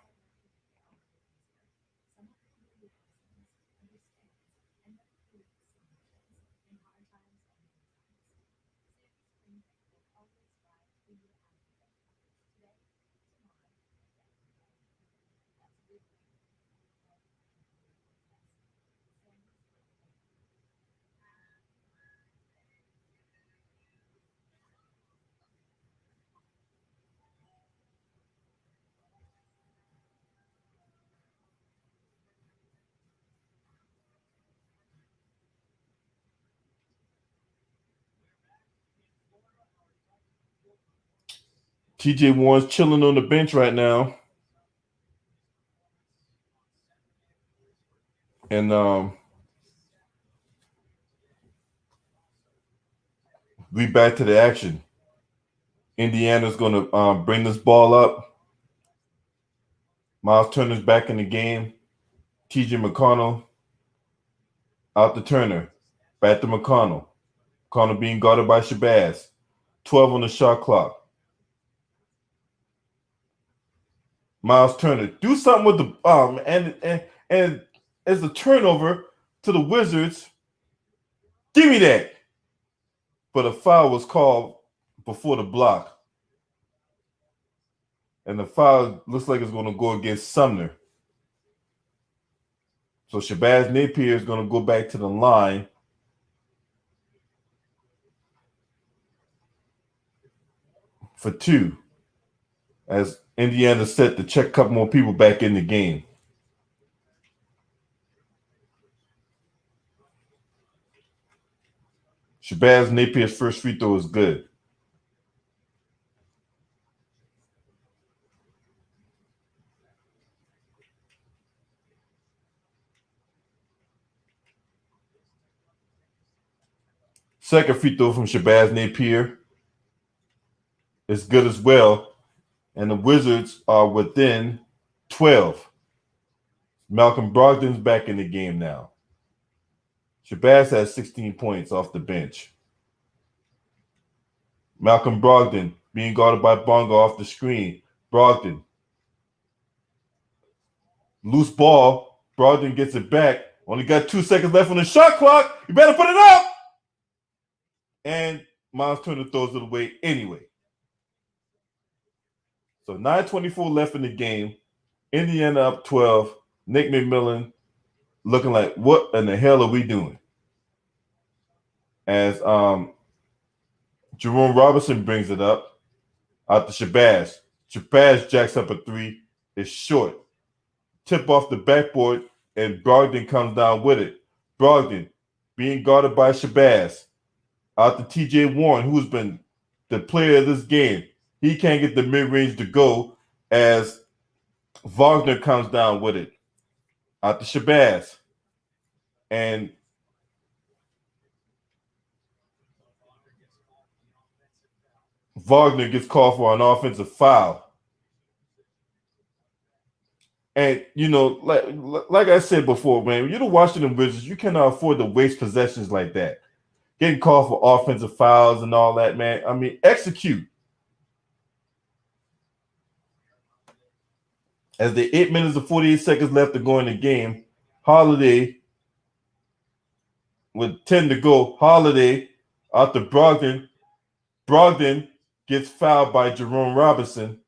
TJ Warren's chilling on the bench right now. And we back to the action. Indiana's going to bring this ball up. Miles Turner's back in the game. TJ McConnell out to Turner. Back to McConnell. McConnell being guarded by Shabazz. 12 on the shot clock. Miles Turner, do something with the and as a turnover to the Wizards. Give me that. But a foul was called before the block. And the foul looks like it's going to go against Sumner. So Shabazz Napier is going to go back to the line. For two. As Indiana set to check a couple more people back in the game. Shabazz Napier's first free throw is good. Second free throw from Shabazz Napier is good as well. And the Wizards are within 12. Malcolm Brogdon's back in the game now. Shabazz has 16 points off the bench. Malcolm Brogdon being guarded by Bonga off the screen. Brogdon. Loose ball. Brogdon gets it back. Only got 2 seconds left on the shot clock. You better put it up. And Miles Turner throws it away anyway. So 9:24 left in the game. Indiana up 12. Nick McMillan looking like, what in the hell are we doing? As Jerome Robinson brings it up out to Shabazz. Shabazz jacks up a three. It's short. Tip off the backboard, and Brogdon comes down with it. Brogdon being guarded by Shabazz. Out to TJ Warren, who's been the player of this game. He can't get the mid-range to go as Wagner comes down with it. Out to Shabazz. And Wagner gets called for an offensive foul. And, you know, like I said before, man, when you're the Washington Wizards, you cannot afford to waste possessions like that. getting called for offensive fouls and all that, man. I mean, execute. As the 8 minutes and 48 seconds left to go in the game, Holiday with 10 to go. Holiday out to Brogdon. Brogdon gets fouled by Jerome Robinson.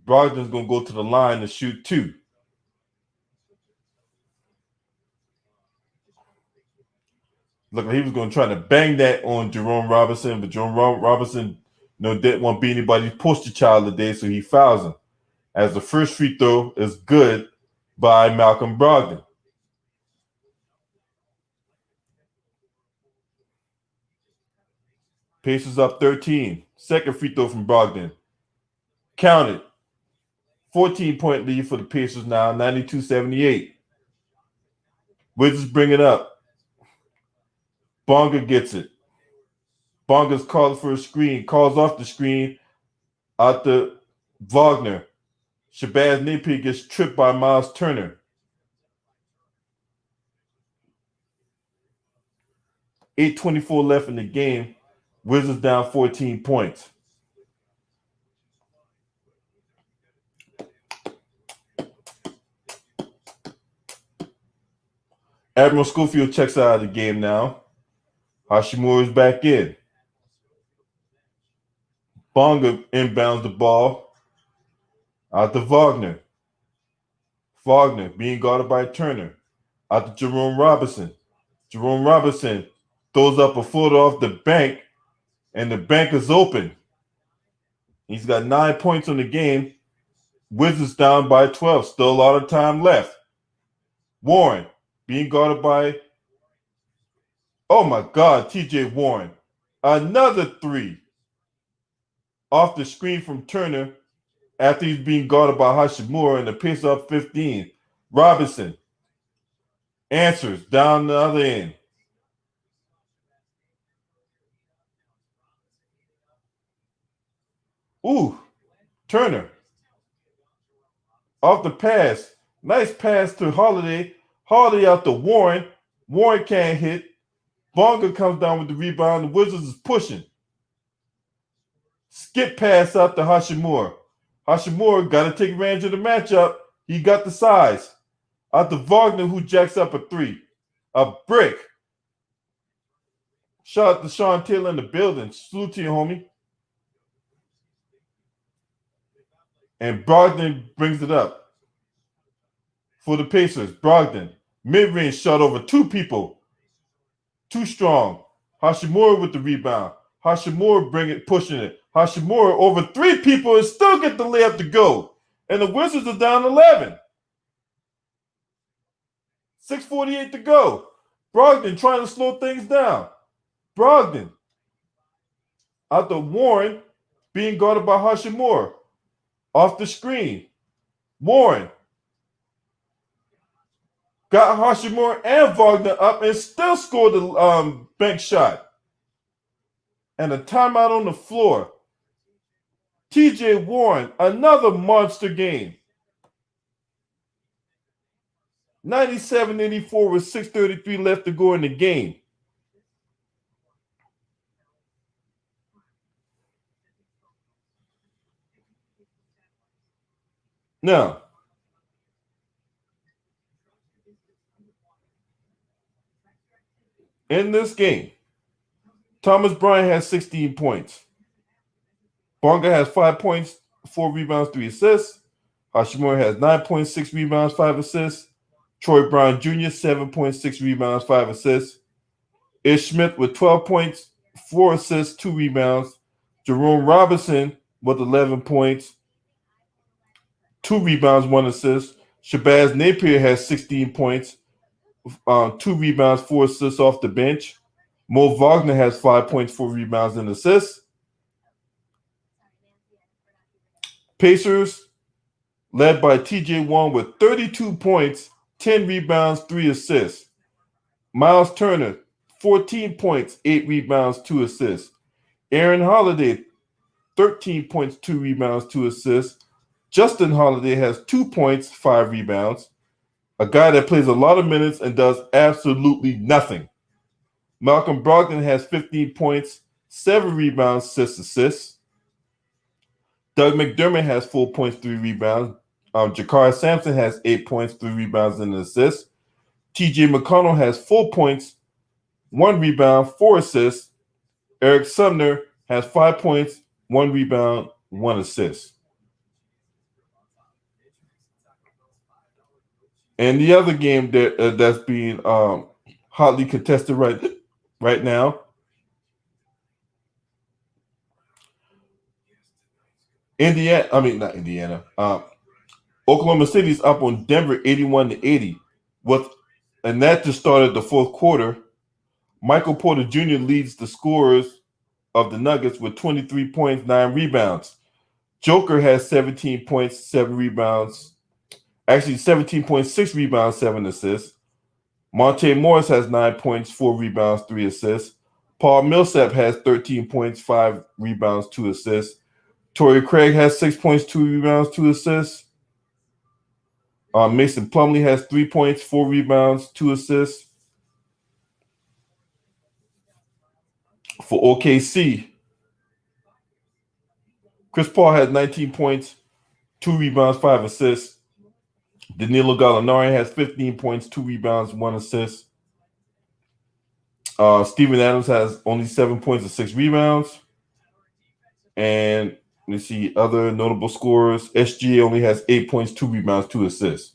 Brogdon's going to go to the line to shoot 2. Look, he was going to try to bang that on Jerome Robinson, but Jerome Robinson, didn't want to be anybody's poster child today, so he fouls him. As the first free throw is good by Malcolm Brogdon. Pacers up 13. Second free throw from Brogdon. Counted. 14-point lead for the Pacers now, 92-78. Wizards bring it up. Bonga gets it. Bonga's called for a screen, calls off the screen out to Wagner. Shabazz Napier gets tripped by Miles Turner. 8:24 left in the game. Wizards down 14 points. Admiral Schofield checks out of the game now. Hashimura is back in. Bonga inbounds the ball out to Wagner. Wagner being guarded by Turner. Out to Jerome Robinson. Jerome Robinson throws up a foot off the bank, and the bank is open. He's got 9 points on the game. Wizards down by 12. Still a lot of time left. Warren being guarded by, oh my God, TJ Warren. Another 3 off the screen from Turner after he's being guarded by Hashimura, and the Pacers up 15. Robinson answers down the other end. Ooh, Turner off the pass. Nice pass to Holiday. Holiday out to Warren. Warren can't hit. Bonga comes down with the rebound. The Wizards is pushing. Skip pass out to Hashimura. Hashimura got to take advantage of the matchup. He got the size. Out to Wagner, who jacks up a 3. A brick. Shout out to Sean Taylor in the building. Salute to you, homie. And Brogdon brings it up for the Pacers. Brogdon, mid-range shot over 2 people. Too strong. Hashimura with the rebound. Hashimura pushing it. Hashimura over 3 people and still get the layup to go. And the Wizards are down 11. 6:48 to go. Brogdon trying to slow things down. Brogdon out to Warren being guarded by Hashimura. Off the screen. Warren got Hashimura and Wagner up and still scored the bank shot. And a timeout on the floor. TJ Warren, another monster game. 97-84 with 6:33 left to go in the game. Now, in this game, Thomas Bryant has 16 points. Bonga has 5 points, 4 rebounds, 3 assists. Hashimura has 9 points, 6 rebounds, 5 assists. Troy Brown Jr., 7.6 rebounds, 5 assists. Ish Smith with 12 points, 4 assists, 2 rebounds. Jerome Robinson with 11 points, 2 rebounds, 1 assist. Shabazz Napier has 16 points, 2 rebounds, 4 assists off the bench. Mo Wagner has 5 points, 4 rebounds, and assists. Pacers led by TJ Warren with 32 points, 10 rebounds, 3 assists. Miles Turner, 14 points, 8 rebounds, 2 assists. Aaron Holiday, 13 points, 2 rebounds, 2 assists. Justin Holiday has 2 points, 5 rebounds. A guy that plays a lot of minutes and does absolutely nothing. Malcolm Brogdon has 15 points, 7 rebounds, 6 assists. Doug McDermott has 4 points, 3 rebounds. Jakar Sampson has 8 points, 3 rebounds, and an assist. TJ McConnell has 4 points, 1 rebound, 4 assists. Eric Sumner has 5 points, 1 rebound, 1 assist. And the other game that's being hotly contested right now, not Indiana. Oklahoma City's up on Denver 81-80. And that just started the fourth quarter. Michael Porter Jr. leads the scorers of the Nuggets with 23 points, 9 rebounds. Joker has 17 points, 7 rebounds. Actually, 17.6 rebounds, 7 assists. Monte Morris has 9 points, 4 rebounds, 3 assists. Paul Millsap has 13 points, 5 rebounds, 2 assists. Torrey Craig has 6 points, 2 rebounds, 2 assists. Mason Plumlee has 3 points, 4 rebounds, 2 assists. For OKC, Chris Paul has 19 points, 2 rebounds, 5 assists. Danilo Gallinari has 15 points, 2 rebounds, 1 assist. Steven Adams has only 7 points and 6 rebounds. And let's see other notable scorers. SGA only has 8 points, 2 rebounds, 2 assists.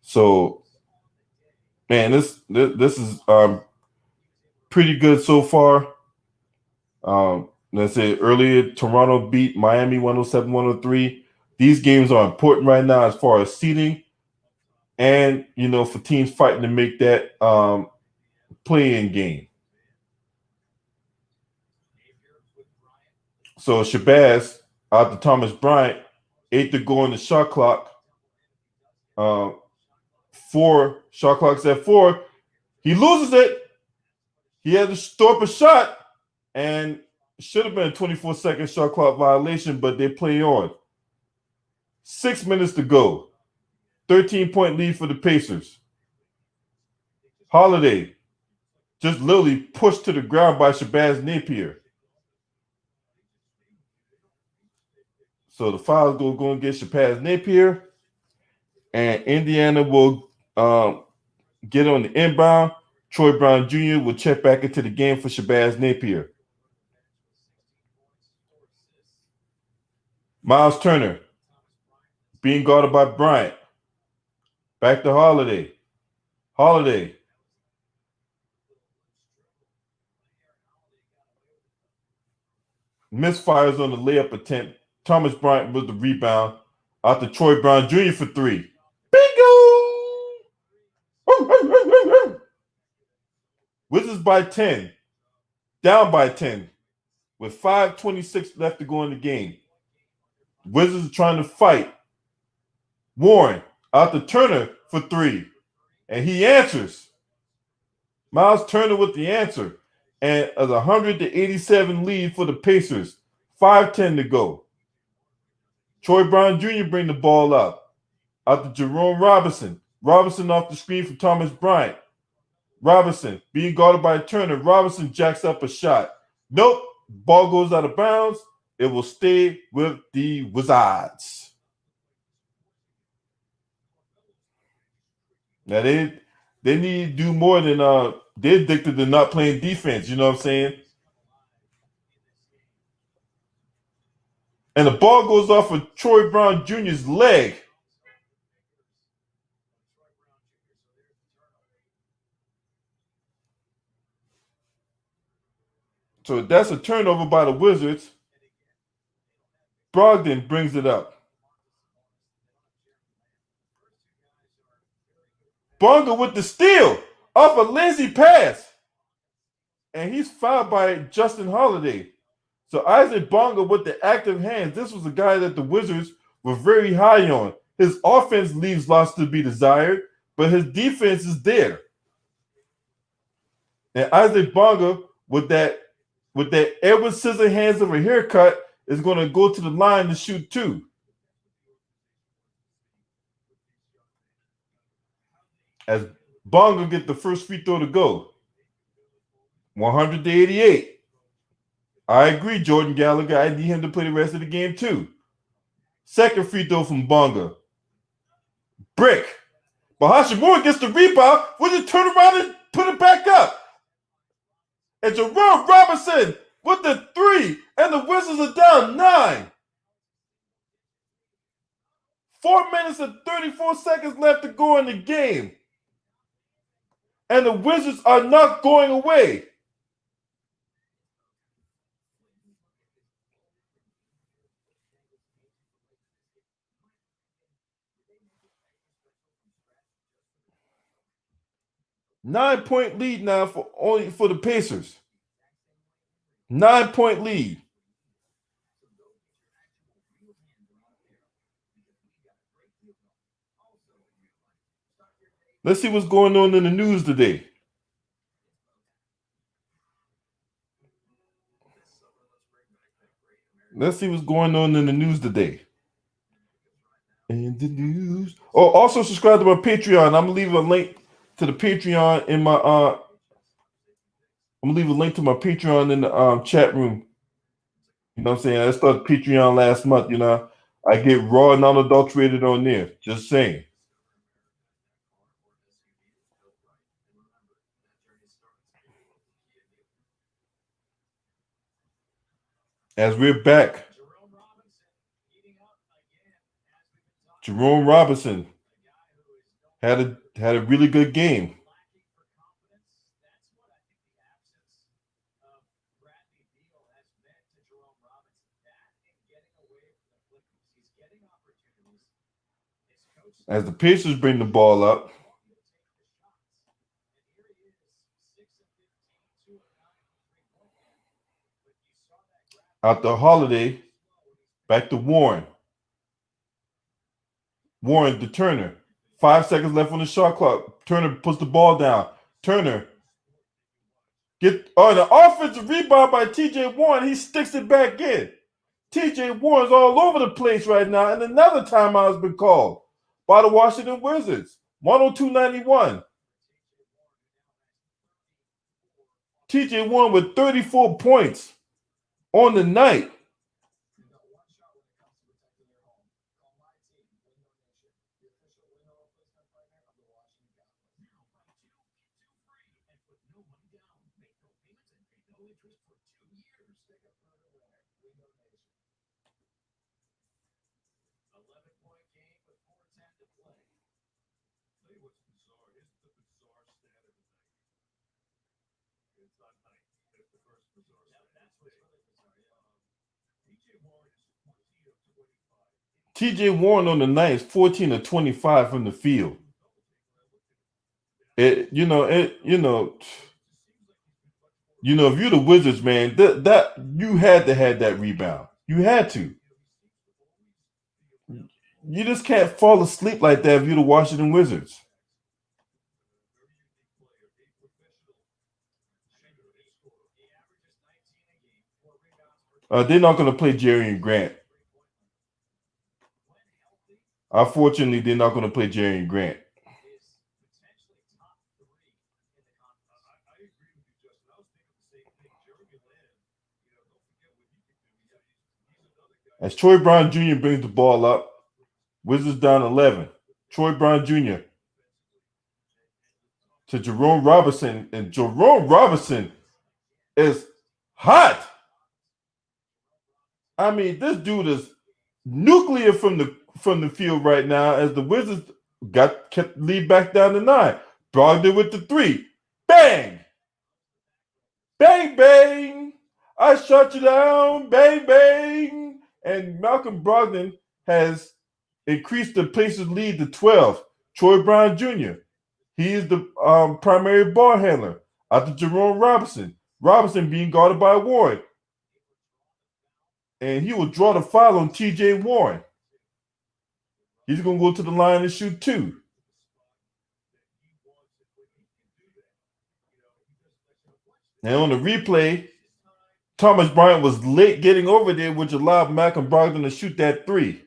So, man, this is pretty good so far. Let's say earlier, Toronto beat Miami 107-103. These games are important right now as far as seeding and, for teams fighting to make that play-in game. So Shabazz out to Thomas Bryant, 8 to go on the shot clock. 4 shot clock's at 4. He loses it. He had to store up a shot, and should have been a 24-second shot clock violation, but they play on. 6 minutes to go. 13-point lead for the Pacers. Holiday just literally pushed to the ground by Shabazz Napier. So the Fouls go and get Shabazz Napier, and Indiana will get on the inbound. Troy Brown Jr. will check back into the game for Shabazz Napier. Miles Turner being guarded by Bryant. Back to Holiday. Holiday. Misfires on the layup attempt. Thomas Bryant with the rebound. Out to Troy Brown Jr. for 3. Bingo! Wizards by 10. Down by 10. With 5:26 left to go in the game. Wizards are trying to fight. Warren out to Turner for 3. And he answers. Miles Turner with the answer. And a 100-87 lead for the Pacers. 5:10 to go. Troy Brown Jr. bring the ball up. Out to Jerome Robinson. Robinson off the screen for Thomas Bryant. Robinson being guarded by Turner. Robinson jacks up a shot. Nope. Ball goes out of bounds. It will stay with the Wizards. Now they need to do more than they're addicted to not playing defense. You know what I'm saying? And the ball goes off of Troy Brown Jr.'s leg. So that's a turnover by the Wizards. Brogdon brings it up. Bonga with the steal off a Lindsay pass. And he's fouled by Justin Holiday. So Isaac Bonga with the active hands. This was a guy that the Wizards were very high on. His offense leaves lots to be desired, but his defense is there. And Isaac Bonga with that Edward Scissorhands of a haircut is going to go to the line to shoot 2. As Bonga get the first free throw to go. 100 to 88. I agree, Jordan Gallagher. I need him to play the rest of the game too. Second free throw from Bonga. Brick. But Hashimura gets the rebound. We just turn around and put it back up. And Jerome Robinson with the three. And the Wizards are down 9. 4 minutes and 34 seconds left to go in the game. And the Wizards are not going away. Nine-point lead now for the Pacers. 9-point lead. Let's see what's going on in the news today. Let's see what's going on in the news today. In the news. Oh, also subscribe to my Patreon. I'm gonna leave a link to the Patreon in my I'm gonna leave a link to my Patreon in the chat room. You know what I'm saying? I started Patreon last month, you know. I get raw and unadulterated on there. Just saying. As we're back, Jerome Robinson had a really good game. As the Pacers bring the ball up, after Holiday, back to Warren. Warren to Turner. 5 seconds left on the shot clock. Turner puts the ball down. Turner the offensive rebound by TJ Warren. He sticks it back in. TJ Warren's all over the place right now, and another timeout has been called by the Washington Wizards. 102-91. TJ Warren with 34 points on the night. TJ Warren on the night is 14 of 25 from the field. If you're the Wizards, man, that you had to have that rebound. You had to. You just can't fall asleep like that if you're the Washington Wizards. They're not going to play Jerry and Grant. Unfortunately, they're not going to play Jerry and Grant. As Troy Brown Jr. brings the ball up, Wizards down 11. Troy Brown Jr. to Jerome Robinson, and Jerome Robinson is hot. I mean, this dude is nuclear from the field right now as the Wizards kept the lead back down to 9. Brogdon with the 3. Bang! Bang, bang! I shut you down. Bang, bang! And Malcolm Brogdon has increased the Pacers' lead to 12. Troy Brown Jr. He is the primary ball handler after Jerome Robinson. Robinson being guarded by Warren. And he will draw the foul on TJ Warren. He's going to go to the line and shoot 2. And on the replay, Thomas Bryant was late getting over there, which allowed Malcolm Brogdon to shoot that 3.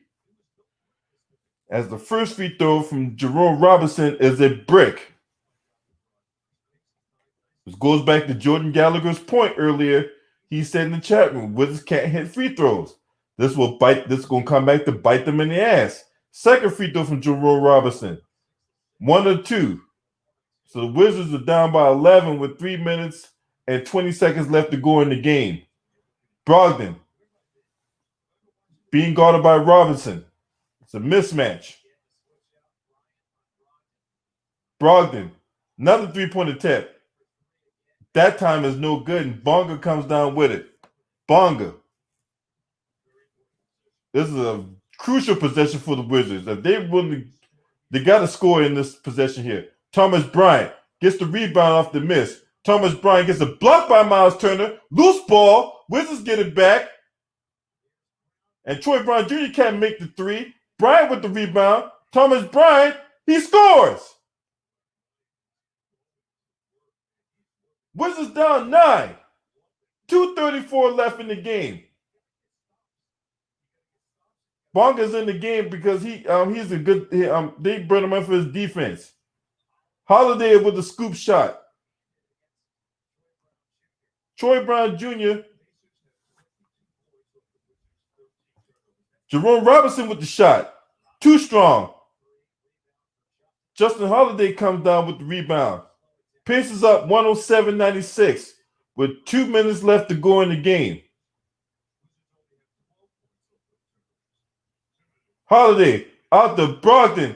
As the first free throw from Jerome Robinson is a brick. This goes back to Jordan Gallagher's point earlier. He said in the chat room, Wizards can't hit free throws. This will bite. This is going to come back to bite them in the ass. Second free throw from Jerome Robinson. 1 or 2. So the Wizards are down by 11 with 3 minutes and 20 seconds left to go in the game. Brogdon being guarded by Robinson. It's a mismatch. Brogdon, another three-point attempt. That time is no good, and Bonga comes down with it. Bonga. This is a crucial possession for the Wizards. If they got to score in this possession here. Thomas Bryant gets the rebound off the miss. Thomas Bryant gets a block by Miles Turner. Loose ball. Wizards get it back. And Troy Brown Jr. can't make the three. Bryant with the rebound. Thomas Bryant, he scores. Wizards down 9. 2:34 left in the game. Bonga's in the game because he's a good. They brought him up for his defense. Holiday with the scoop shot. Troy Brown Jr. Jerome Robinson with the shot. Too strong. Justin Holiday comes down with the rebound. Pacers up 107-96 with 2 minutes left to go in the game. Holiday out to Brogdon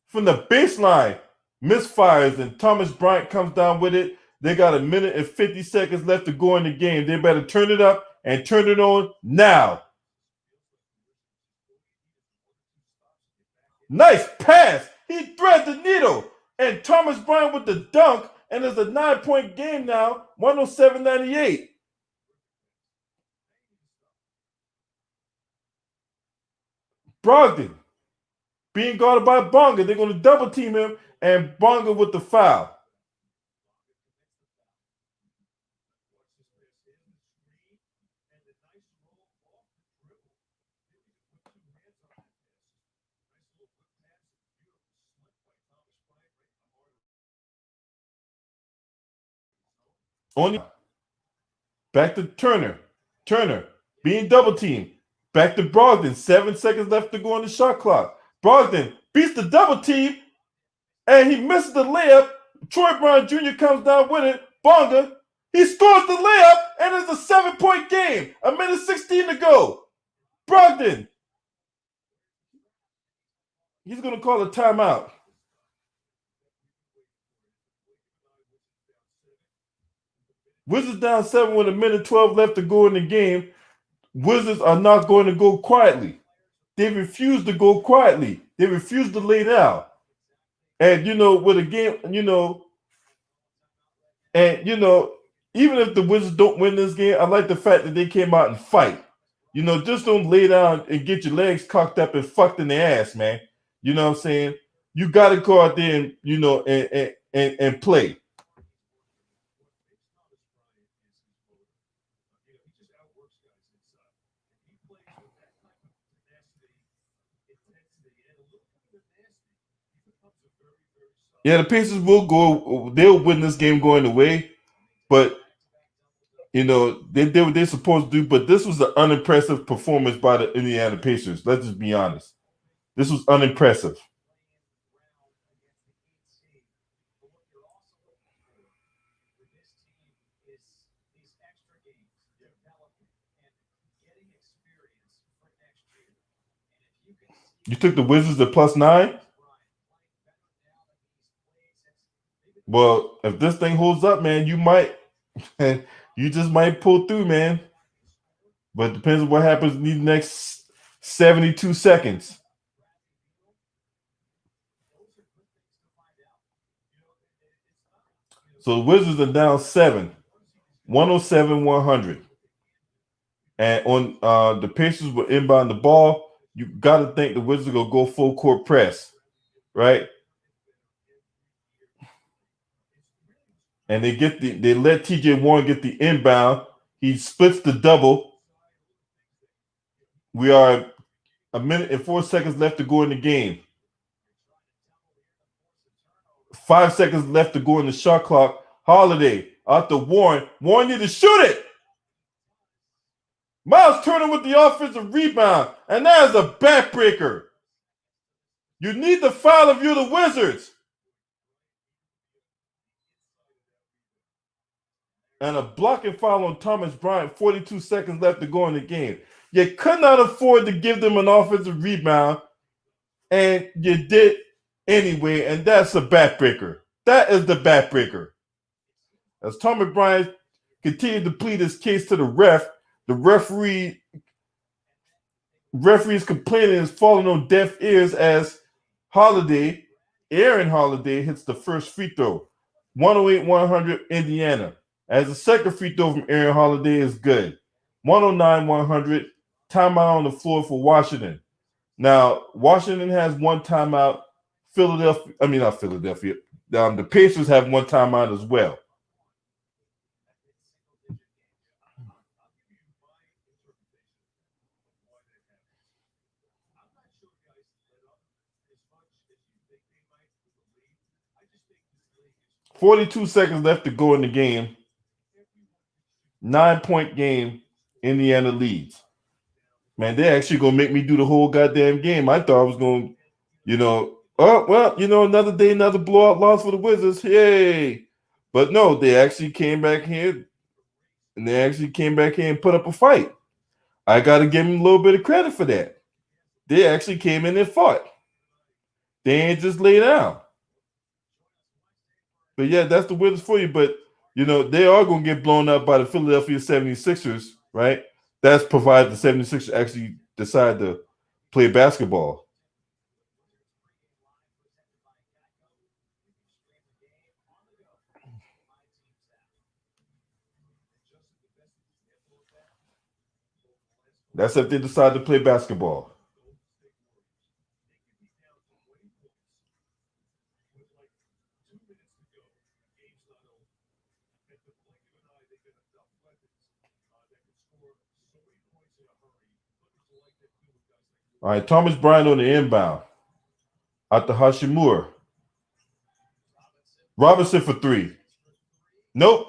from the baseline. Misfires, and Thomas Bryant comes down with it. They got 1 minute and 50 seconds left to go in the game. They better turn it up and turn it on now. Nice pass. He threads the needle. And Thomas Bryant with the dunk. And it's a 9-point game now. 107-98. Brogdon being guarded by Bonga. They're going to double team him. And Bonga with the foul. Only back to Turner. Turner being double teamed. Back to Brogdon. 7 seconds left to go on the shot clock. Brogdon beats the double team, and he misses the layup. Troy Brown Jr. comes down with it. Bonga, he scores the layup, and it's a 7-point game. 1 minute 16 to go. Brogdon, he's going to call a timeout. Wizards down 7 with 1 minute 12 left to go in the game. Wizards are not going to go quietly. They refuse to go quietly. They refuse to lay down. And, with a game, even if the Wizards don't win this game, I like the fact that they came out and fight. Just don't lay down and get your legs cocked up and fucked in the ass, man. You know what I'm saying? You got to go out there and, and play. Yeah, the Pacers they'll win this game going away, but they did what they're supposed to do. But this was an unimpressive performance by the Indiana Pacers. Let's just be honest. This was unimpressive. You took the Wizards at +9? Well, if this thing holds up, man, you just might pull through, man. But it depends on what happens in these next 72 seconds. So the Wizards are down 7, 107-100. And on the Pacers were inbound the ball. You got to think the Wizards will go full court press, right? And they let TJ Warren get the inbound. He splits the double. We are 1 minute and 4 seconds left to go in the game. 5 seconds left to go in the shot clock. Holiday out to Warren. Warren need to shoot it. Miles Turner with the offensive rebound, and that is a backbreaker. You need the foul if you're the Wizards. And a blocking foul on Thomas Bryant, 42 seconds left to go in the game. You could not afford to give them an offensive rebound, and you did anyway, and that's a backbreaker. That is the backbreaker. As Thomas Bryant continued to plead his case to the referee's complaining is falling on deaf ears as Aaron Holiday hits the first free throw. 108-100 Indiana. As the second free throw from Aaron Holiday is good. 109-100. Timeout on the floor for Washington. Now, Washington has one timeout. The Pacers have one timeout as well. I'm not sure guys let up as much as you think they might with the lead. I just think this league is 42 seconds left to go in the game. 9-point game. Indiana leads. Man, they actually gonna make me do the whole goddamn game. I thought I was gonna, another day, another blowout loss for the Wizards. Yay! But no, they actually came back here, and put up a fight. I got to give them a little bit of credit for that. They actually came in and fought. They ain't just lay down. But yeah, that's the Wizards for you. But they are gonna get blown up by the Philadelphia 76ers, right? That's provided the 76ers actually decide to play basketball. That's if they decide to play basketball. All right, Thomas Bryant on the inbound. Out to Hashimura. Robinson for three. Nope.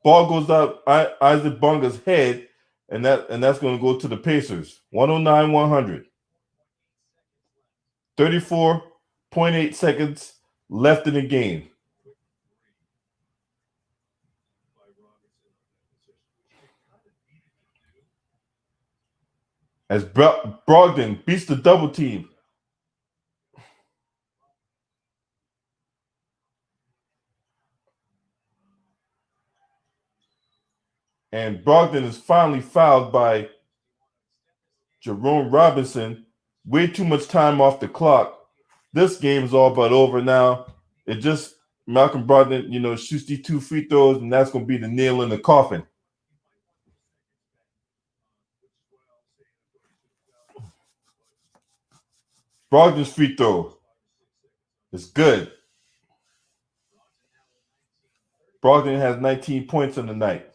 Ball goes out Isaac Bonga's head, and that's going to go to the Pacers. 109-100. 34.8 seconds left in the game. As Brogdon beats the double team. And Brogdon is finally fouled by Jerome Robinson. Way too much time off the clock. This game is all but over now. Malcolm Brogdon, shoots these two free throws, and that's going to be the nail in the coffin. Brogdon's free throw is good. Brogdon has 19 points on the night.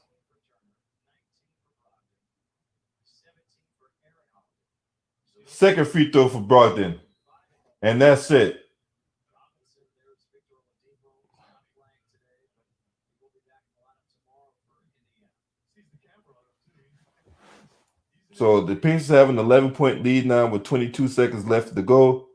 Second free throw for Brogdon. And that's it. So the Pacers have an 11-point lead now with 22 seconds left to go.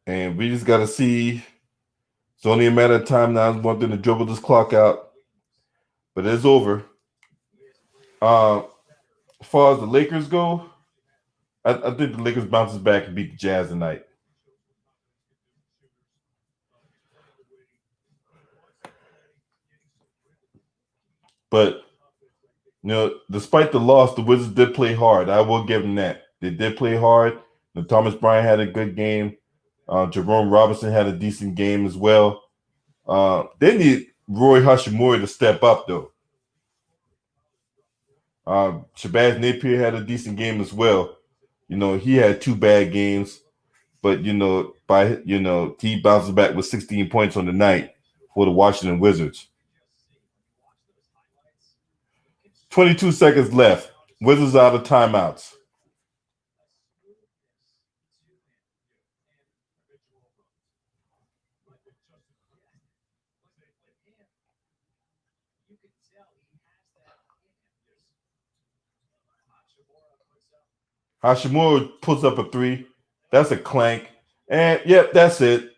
And we just got to see. It's only a matter of time now. I want them to dribble this clock out. But it's over. As far as the Lakers go, I think the Lakers bounces back and beat the Jazz tonight. But, despite the loss, the Wizards did play hard. I will give them that. They did play hard. Thomas Bryant had a good game. Jerome Robinson had a decent game as well. They need Roy Hashimura to step up, though. Shabazz Napier had a decent game as well. He had two bad games, but he bounces back with 16 points on the night for the Washington Wizards. 22 seconds left. Wizards out of timeouts. You can tell he has that in him. Hashimura pulls up a three. That's a clank. And yep, that's it.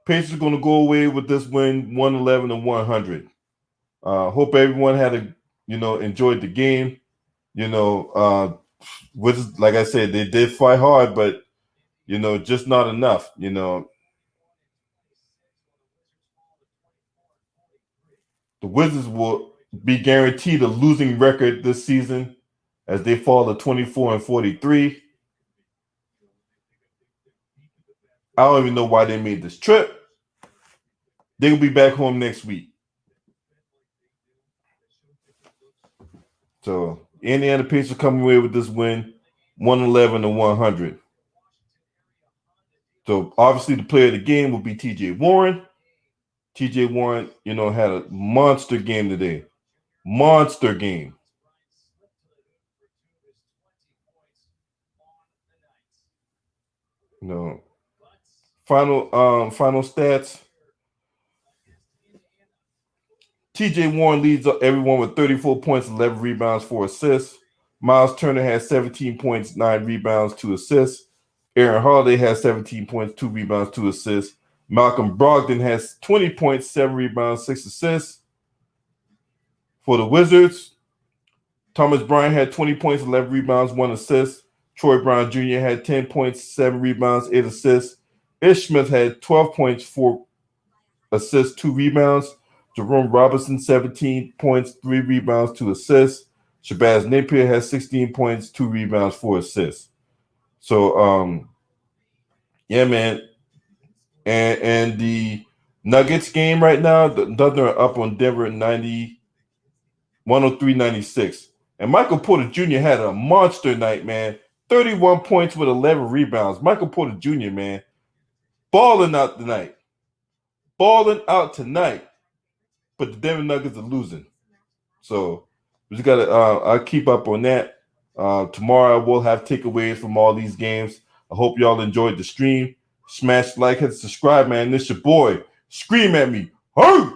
Pacers are going to go away with this win, 111 and 100. Hope everyone enjoyed the game. Wizards, like I said, they did fight hard, but just not enough. The Wizards will be guaranteed a losing record this season as they fall to 24 and 43. I don't even know why they made this trip. They'll be back home next week. So Indiana Pacers coming away with this win, 111 and 100. So obviously the player of the game will be TJ Warren. TJ Warren, had a monster game today. Monster game. Final stats. TJ Warren leads everyone with 34 points, 11 rebounds, 4 assists. Miles Turner has 17 points, 9 rebounds, 2 assists. Aaron Holiday has 17 points, 2 rebounds, 2 assists. Malcolm Brogdon has 20 points, 7 rebounds, 6 assists. For the Wizards, Thomas Bryant had 20 points, 11 rebounds, 1 assist. Troy Brown Jr. had 10 points, 7 rebounds, 8 assists. Ish Smith had 12 points, 4 assists, 2 rebounds. Jerome Robinson, 17 points, 3 rebounds, 2 assists. Shabazz Napier has 16 points, 2 rebounds, 4 assists. So, yeah, man. And the Nuggets game right now, the Thunder are up on Denver at 103-96. And Michael Porter Jr. had a monster night, man. 31 points with 11 rebounds. Michael Porter Jr., man, balling out tonight. Balling out tonight. But the Denver Nuggets are losing. So we just gotta I'll keep up on that. Tomorrow we'll have takeaways from all these games. I hope y'all enjoyed the stream. Smash like, hit subscribe, man. This your boy. Scream at me. Hey!